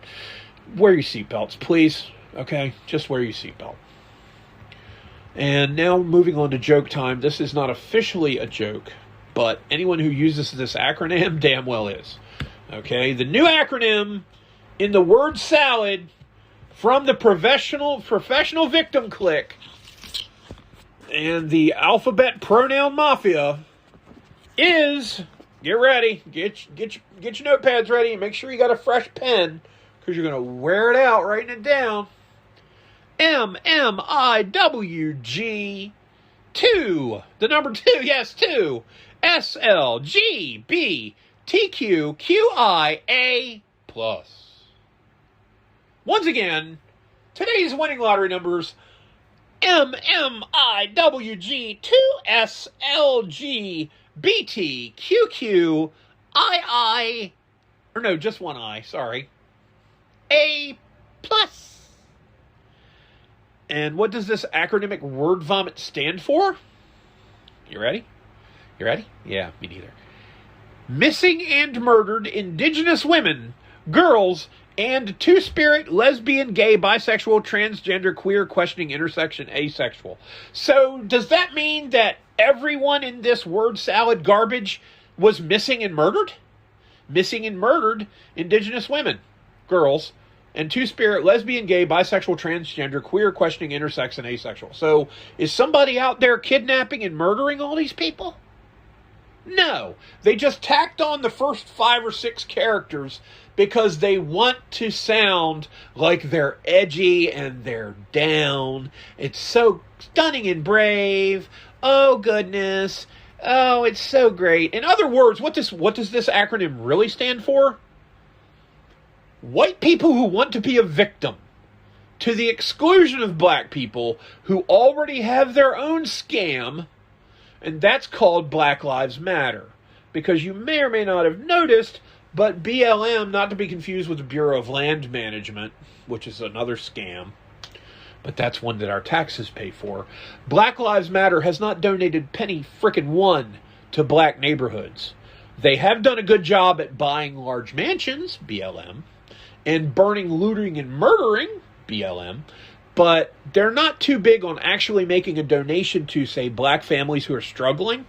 wear your seatbelts, please. Okay, just wear your seatbelt. And now moving on to joke time. This is not officially a joke, but anyone who uses this acronym damn well is. Okay, the new acronym in the word salad from the professional victim clique and the alphabet pronoun mafia is, get ready, get your notepads ready, and make sure you got a fresh pen because you're going to wear it out writing it down. MMIWG 2, the number 2, yes, 2, SLGBTQQIA plus. Once again, today's winning lottery numbers, MMIWG 2SLGBTQQII, or no, just one I, sorry, A plus. And what does this acronymic word vomit stand for? You ready? You ready? Yeah, me neither. Missing and murdered indigenous women, girls, and two-spirit, lesbian, gay, bisexual, transgender, queer, questioning, intersection, asexual. So does that mean that everyone in this word salad garbage was missing and murdered? Missing and murdered indigenous women, girls, and two-spirit, lesbian, gay, bisexual, transgender, queer, questioning, intersex, and asexual. So is somebody out there kidnapping and murdering all these people? No. They just tacked on the first 5 or 6 characters because they want to sound like they're edgy and they're down. It's so stunning and brave. Oh, goodness. Oh, it's so great. In other words, what does this acronym really stand for? White people who want to be a victim, to the exclusion of black people who already have their own scam, and that's called Black Lives Matter. Because you may or may not have noticed, but BLM, not to be confused with the Bureau of Land Management, which is another scam, but that's one that our taxes pay for. Black Lives Matter has not donated penny frickin' one to black neighborhoods. They have done a good job at buying large mansions, BLM, and burning, looting, and murdering, BLM, but they're not too big on actually making a donation to, say, black families who are struggling,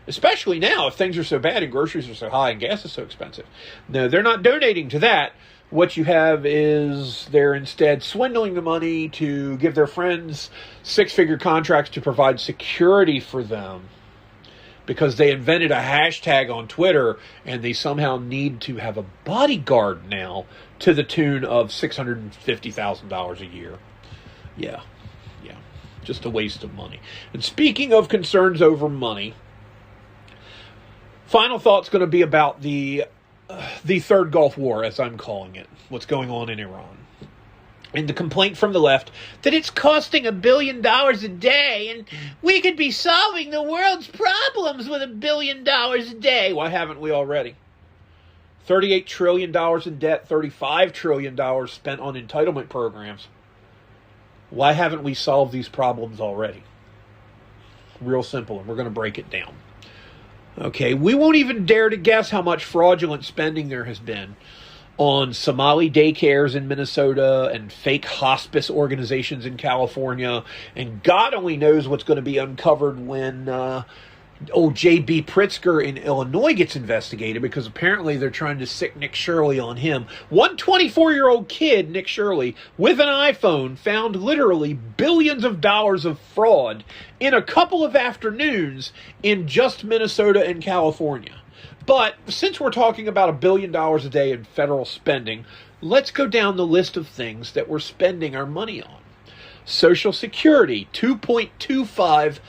especially now if things are so bad and groceries are so high and gas is so expensive. No, they're not donating to that. What you have is they're instead swindling the money to give their friends 6-figure contracts to provide security for them, because they invented a hashtag on Twitter and they somehow need to have a bodyguard now to the tune of $650,000 a year. Yeah, just a waste of money. And speaking of concerns over money, final thought's going to be about the third Gulf War, as I'm calling it, what's going on in Iran. And the complaint from the left that it's costing $1 billion a day and we could be solving the world's problems with $1 billion a day. Why haven't we already? $38 trillion in debt, $35 trillion spent on entitlement programs. Why haven't we solved these problems already? Real simple, and we're going to break it down. Okay, we won't even dare to guess how much fraudulent spending there has been on Somali daycares in Minnesota and fake hospice organizations in California. And God only knows what's going to be uncovered when old J.B. Pritzker in Illinois gets investigated, because apparently they're trying to sick Nick Shirley on him. One 24-year-old kid, Nick Shirley, with an iPhone, found literally billions of dollars of fraud in a couple of afternoons in just Minnesota and California. But since we're talking about $1 billion a day in federal spending, let's go down the list of things that we're spending our money on. Social Security, $2.25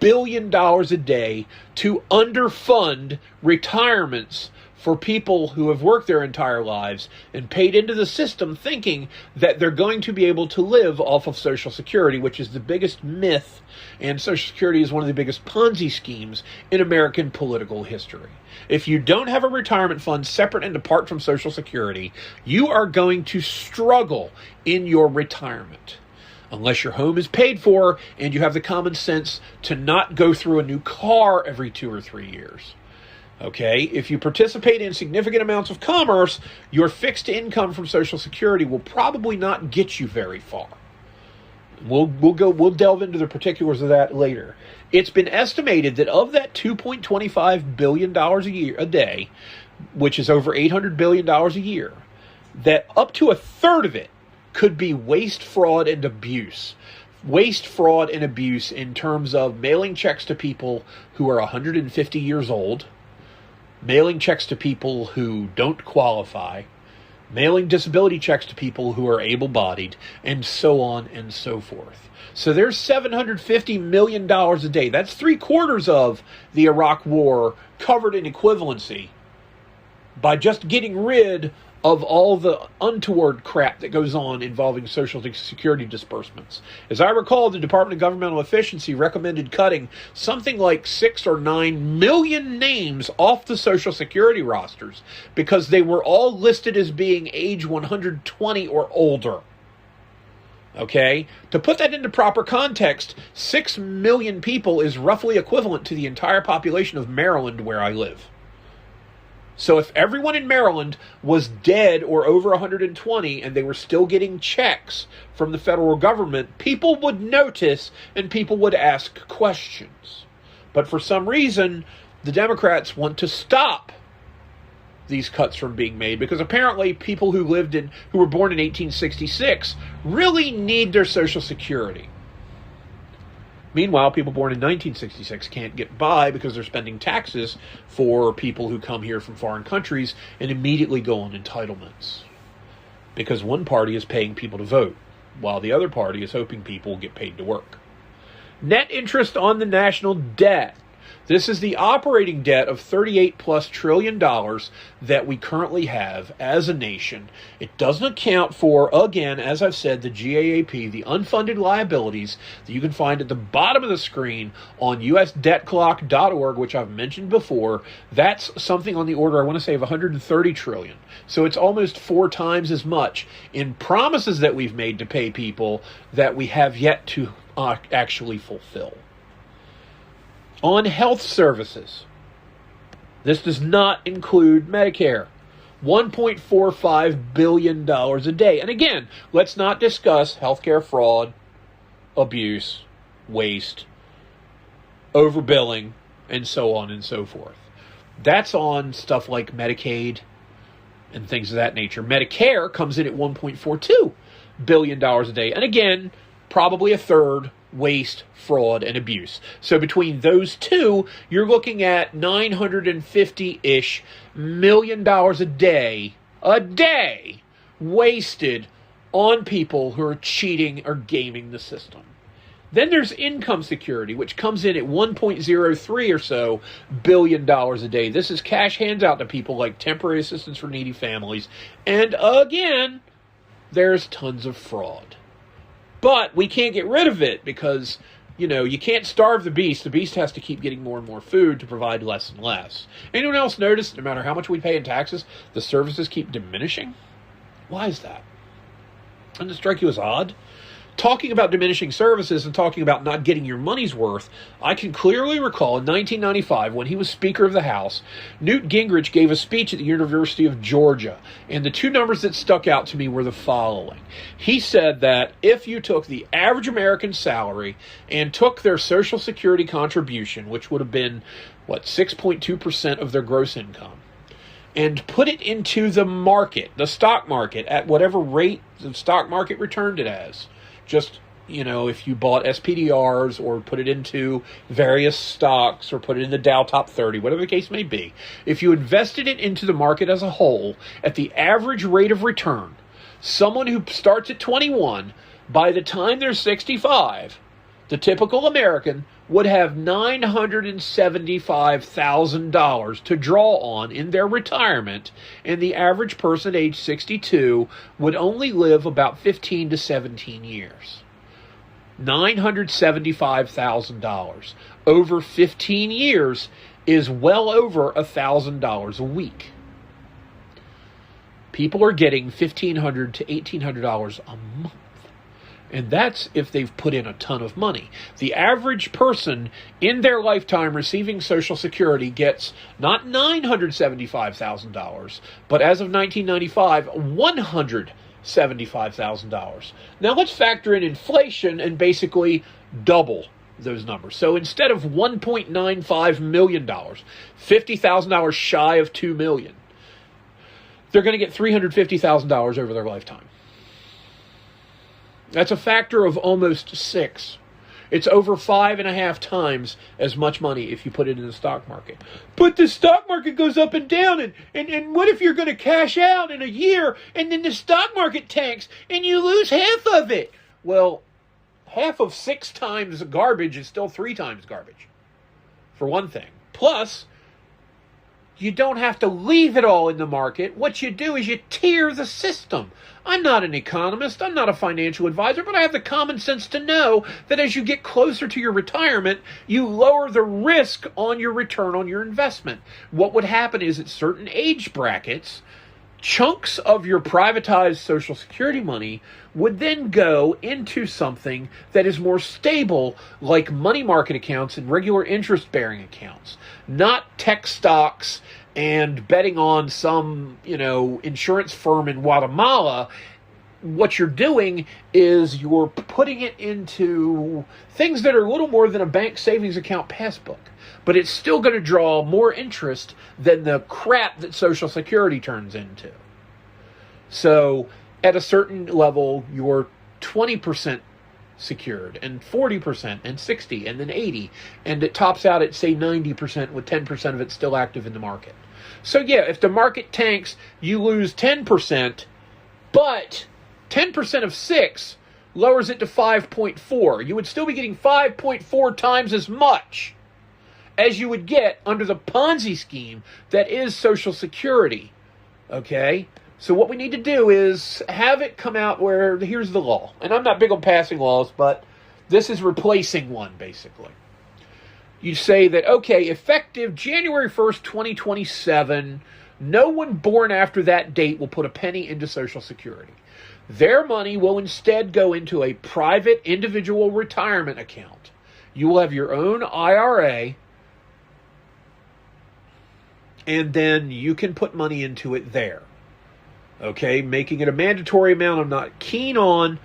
billion a day to underfund retirements for people who have worked their entire lives and paid into the system thinking that they're going to be able to live off of Social Security, which is the biggest myth, and Social Security is one of the biggest Ponzi schemes in American political history. If you don't have a retirement fund separate and apart from Social Security, you are going to struggle in your retirement. Unless your home is paid for and you have the common sense to not go through a new car every 2 or 3 years. Okay, if you participate in significant amounts of commerce, your fixed income from Social Security will probably not get you very far. We'll delve into the particulars of that later. It's been estimated that of that $2.25 billion a day, which is over $800 billion a year, that up to a third of it could be waste, fraud, and abuse. Waste, fraud, and abuse in terms of mailing checks to people who are 150 years old, mailing checks to people who don't qualify, mailing disability checks to people who are able-bodied, and so on and so forth. So there's $750 million a day. That's 3/4 of the Iraq War covered in equivalency by just getting rid of all the untoward crap that goes on involving Social Security disbursements. As I recall, the Department of Governmental Efficiency recommended cutting something like 6 or 9 million names off the Social Security rosters because they were all listed as being age 120 or older. Okay? To put that into proper context, 6 million people is roughly equivalent to the entire population of Maryland, where I live. So if everyone in Maryland was dead or over 120 and they were still getting checks from the federal government, people would notice and people would ask questions. But for some reason, the Democrats want to stop these cuts from being made because apparently people who were born in 1866 really need their Social Security. Meanwhile, people born in 1966 can't get by because they're spending taxes for people who come here from foreign countries and immediately go on entitlements. Because one party is paying people to vote, while the other party is hoping people will get paid to work. Net interest on the national debt. This is the operating debt of $38+ trillion that we currently have as a nation. It doesn't account for, again, as I've said, the GAAP, the unfunded liabilities that you can find at the bottom of the screen on usdebtclock.org, which I've mentioned before. That's something on the order, I want to say, of $130 trillion. So it's almost 4 times as much in promises that we've made to pay people that we have yet to actually fulfill. On health services, this does not include Medicare. $1.45 billion a day. And again, let's not discuss healthcare fraud, abuse, waste, overbilling, and so on and so forth. That's on stuff like Medicaid and things of that nature. Medicare comes in at $1.42 billion a day. And again, probably a third waste, fraud, and abuse. So between those two, you're looking at $950-ish million a day wasted on people who are cheating or gaming the system. Then there's income security, which comes in at $1.03 or so billion a day. This is cash hands out to people like temporary assistance for needy families. And again, there's tons of fraud. But we can't get rid of it because, you can't starve the beast. The beast has to keep getting more and more food to provide less and less. Anyone else notice, no matter how much we pay in taxes, the services keep diminishing? Why is that? Doesn't it strike you as odd? Talking about diminishing services and talking about not getting your money's worth, I can clearly recall in 1995, when he was Speaker of the House, Newt Gingrich gave a speech at the University of Georgia, and the 2 numbers that stuck out to me were the following. He said that if you took the average American salary and took their Social Security contribution, which would have been, 6.2% of their gross income, and put it into the market, the stock market, at whatever rate the stock market returned it as, just, if you bought SPDRs or put it into various stocks or put it in the Dow Top 30, whatever the case may be, if you invested it into the market as a whole at the average rate of return, someone who starts at 21, by the time they're 65, The typical American would have $975,000 to draw on in their retirement, and the average person age 62 would only live about 15 to 17 years. $975,000 over 15 years is well over $1,000 a week. People are getting $1,500 to $1,800 a month. And that's if they've put in a ton of money. The average person in their lifetime receiving Social Security gets not $975,000, but as of 1995, $175,000. Now let's factor in inflation and basically double those numbers. So instead of $1.95 million, $50,000 shy of $2 million, they're going to get $350,000 over their lifetime. That's a factor of almost 6. It's over 5.5 times as much money if you put it in the stock market. But the stock market goes up and down, and what if you're going to cash out in a year and then the stock market tanks and you lose half of it? Well, half of 6 times garbage is still 3 times garbage, for one thing. Plus, you don't have to leave it all in the market. What you do is you tier the system. I'm not an economist, I'm not a financial advisor, but I have the common sense to know that as you get closer to your retirement, you lower the risk on your return on your investment. What would happen is at certain age brackets, chunks of your privatized Social Security money would then go into something that is more stable, like money market accounts and regular interest-bearing accounts, not tech stocks and betting on some, insurance firm in Guatemala. What you're doing is you're putting it into things that are a little more than a bank savings account passbook, but it's still going to draw more interest than the crap that Social Security turns into. So at a certain level, you're 20% secured, and 40%, and 60%, and then 80%, and it tops out at, say, 90%, with 10% of it still active in the market. So yeah, if the market tanks, you lose 10%, but 10% of 6 lowers it to 5.4. You would still be getting 5.4 times as much as you would get under the Ponzi scheme that is Social Security. Okay? So what we need to do is have it come out where, here's the law. And I'm not big on passing laws, but this is replacing one, basically. You say that, okay, effective January 1st, 2027, no one born after that date will put a penny into Social Security. Their money will instead go into a private individual retirement account. You will have your own IRA, and then you can put money into it there. Okay, making it a mandatory amount I'm not keen on,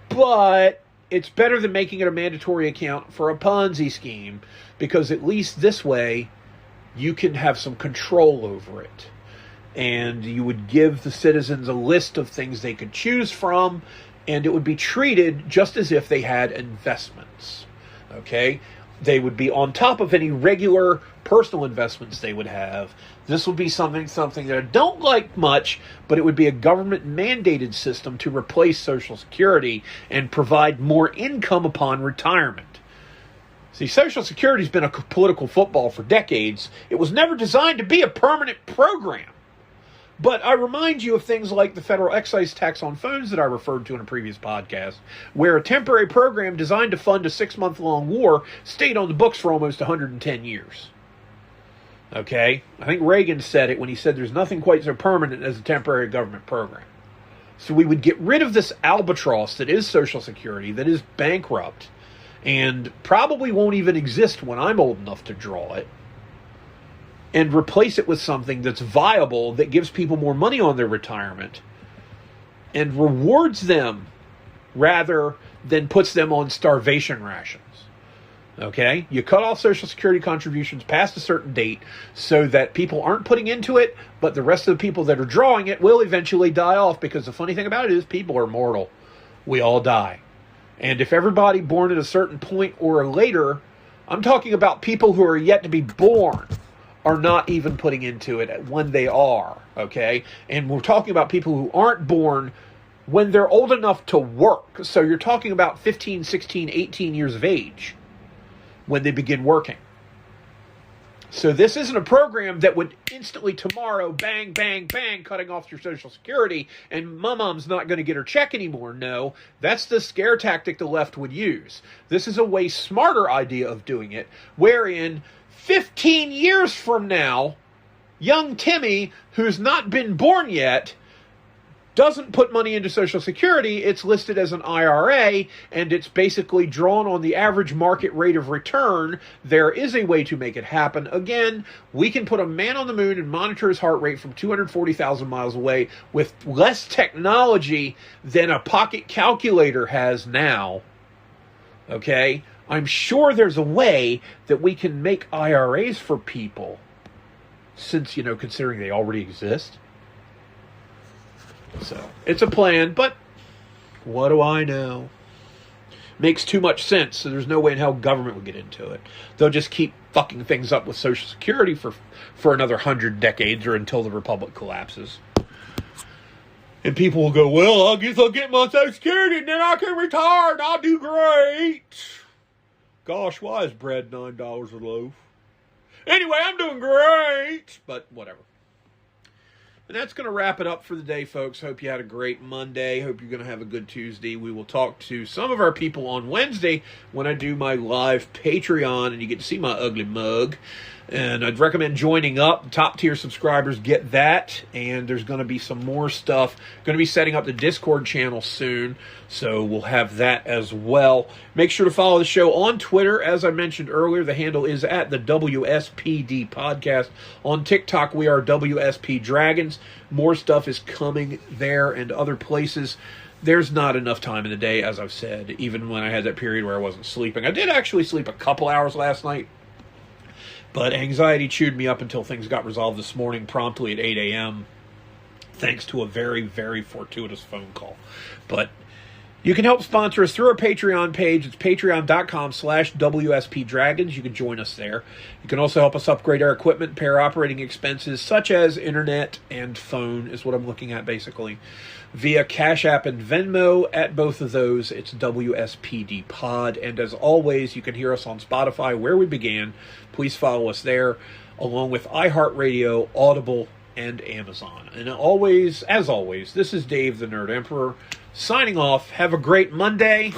but it's better than making it a mandatory account for a Ponzi scheme, because at least this way you can have some control over it. And you would give the citizens a list of things they could choose from, and it would be treated just as if they had investments. Okay? They would be on top of any regular personal investments they would have. This would be something that I don't like much, but it would be a government-mandated system to replace Social Security and provide more income upon retirement. See, Social Security's been a political football for decades. It was never designed to be a permanent program. But I remind you of things like the federal excise tax on phones that I referred to in a previous podcast, where a temporary program designed to fund a 6-month-long war stayed on the books for almost 110 years. Okay? I think Reagan said it when he said there's nothing quite so permanent as a temporary government program. So we would get rid of this albatross that is Social Security, that is bankrupt, and probably won't even exist when I'm old enough to draw it, and replace it with something that's viable, that gives people more money on their retirement, and rewards them rather than puts them on starvation rations. Okay? You cut off Social Security contributions past a certain date so that people aren't putting into it, but the rest of the people that are drawing it will eventually die off, because the funny thing about it is people are mortal. We all die. And if everybody born at a certain point or later, I'm talking about people who are yet to be born, are not even putting into it when they are, okay? And we're talking about people who aren't born when they're old enough to work. So you're talking about 15, 16, 18 years of age when they begin working. So this isn't a program that would instantly tomorrow, bang, bang, bang, cutting off your Social Security and mom's not going to get her check anymore. No, that's the scare tactic the left would use. This is a way smarter idea of doing it, wherein 15 years from now, young Timmy, who's not been born yet, doesn't put money into Social Security. It's listed as an IRA, and it's basically drawn on the average market rate of return. There is a way to make it happen. Again, we can put a man on the moon and monitor his heart rate from 240,000 miles away with less technology than a pocket calculator has now. Okay? I'm sure there's a way that we can make IRAs for people, since, considering they already exist. So, it's a plan, but what do I know? Makes too much sense, so there's no way in hell government would get into it. They'll just keep fucking things up with Social Security for another 100 decades or until the Republic collapses. And people will go, well, I guess I'll get my Social Security and then I can retire and I'll do great. Gosh, why is bread $9 a loaf? Anyway, I'm doing great, but whatever. And that's going to wrap it up for the day, folks. Hope you had a great Monday. Hope you're going to have a good Tuesday. We will talk to some of our people on Wednesday when I do my live Patreon, and you get to see my ugly mug. And I'd recommend joining up. Top tier subscribers get that. And there's going to be some more stuff. Going to be setting up the Discord channel soon. So we'll have that as well. Make sure to follow the show on Twitter. As I mentioned earlier, the handle is at the WSPD Podcast. On TikTok, we are WSP Dragons. More stuff is coming there and other places. There's not enough time in the day, as I've said, even when I had that period where I wasn't sleeping. I did actually sleep a couple hours last night. But anxiety chewed me up until things got resolved this morning promptly at 8 a.m. thanks to a very, very fortuitous phone call. But you can help sponsor us through our Patreon page. It's patreon.com/WSPDragons. You can join us there. You can also help us upgrade our equipment, pay our operating expenses, such as internet and phone is what I'm looking at basically, via Cash App and Venmo. At both of those, it's WSPD Pod. And as always, you can hear us on Spotify, where we began. Please follow us there, along with iHeartRadio, Audible, and Amazon. And always, as always, this is Dave the Nerd Emperor, signing off. Have a great Monday.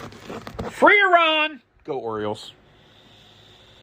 Free Iran! Go Orioles.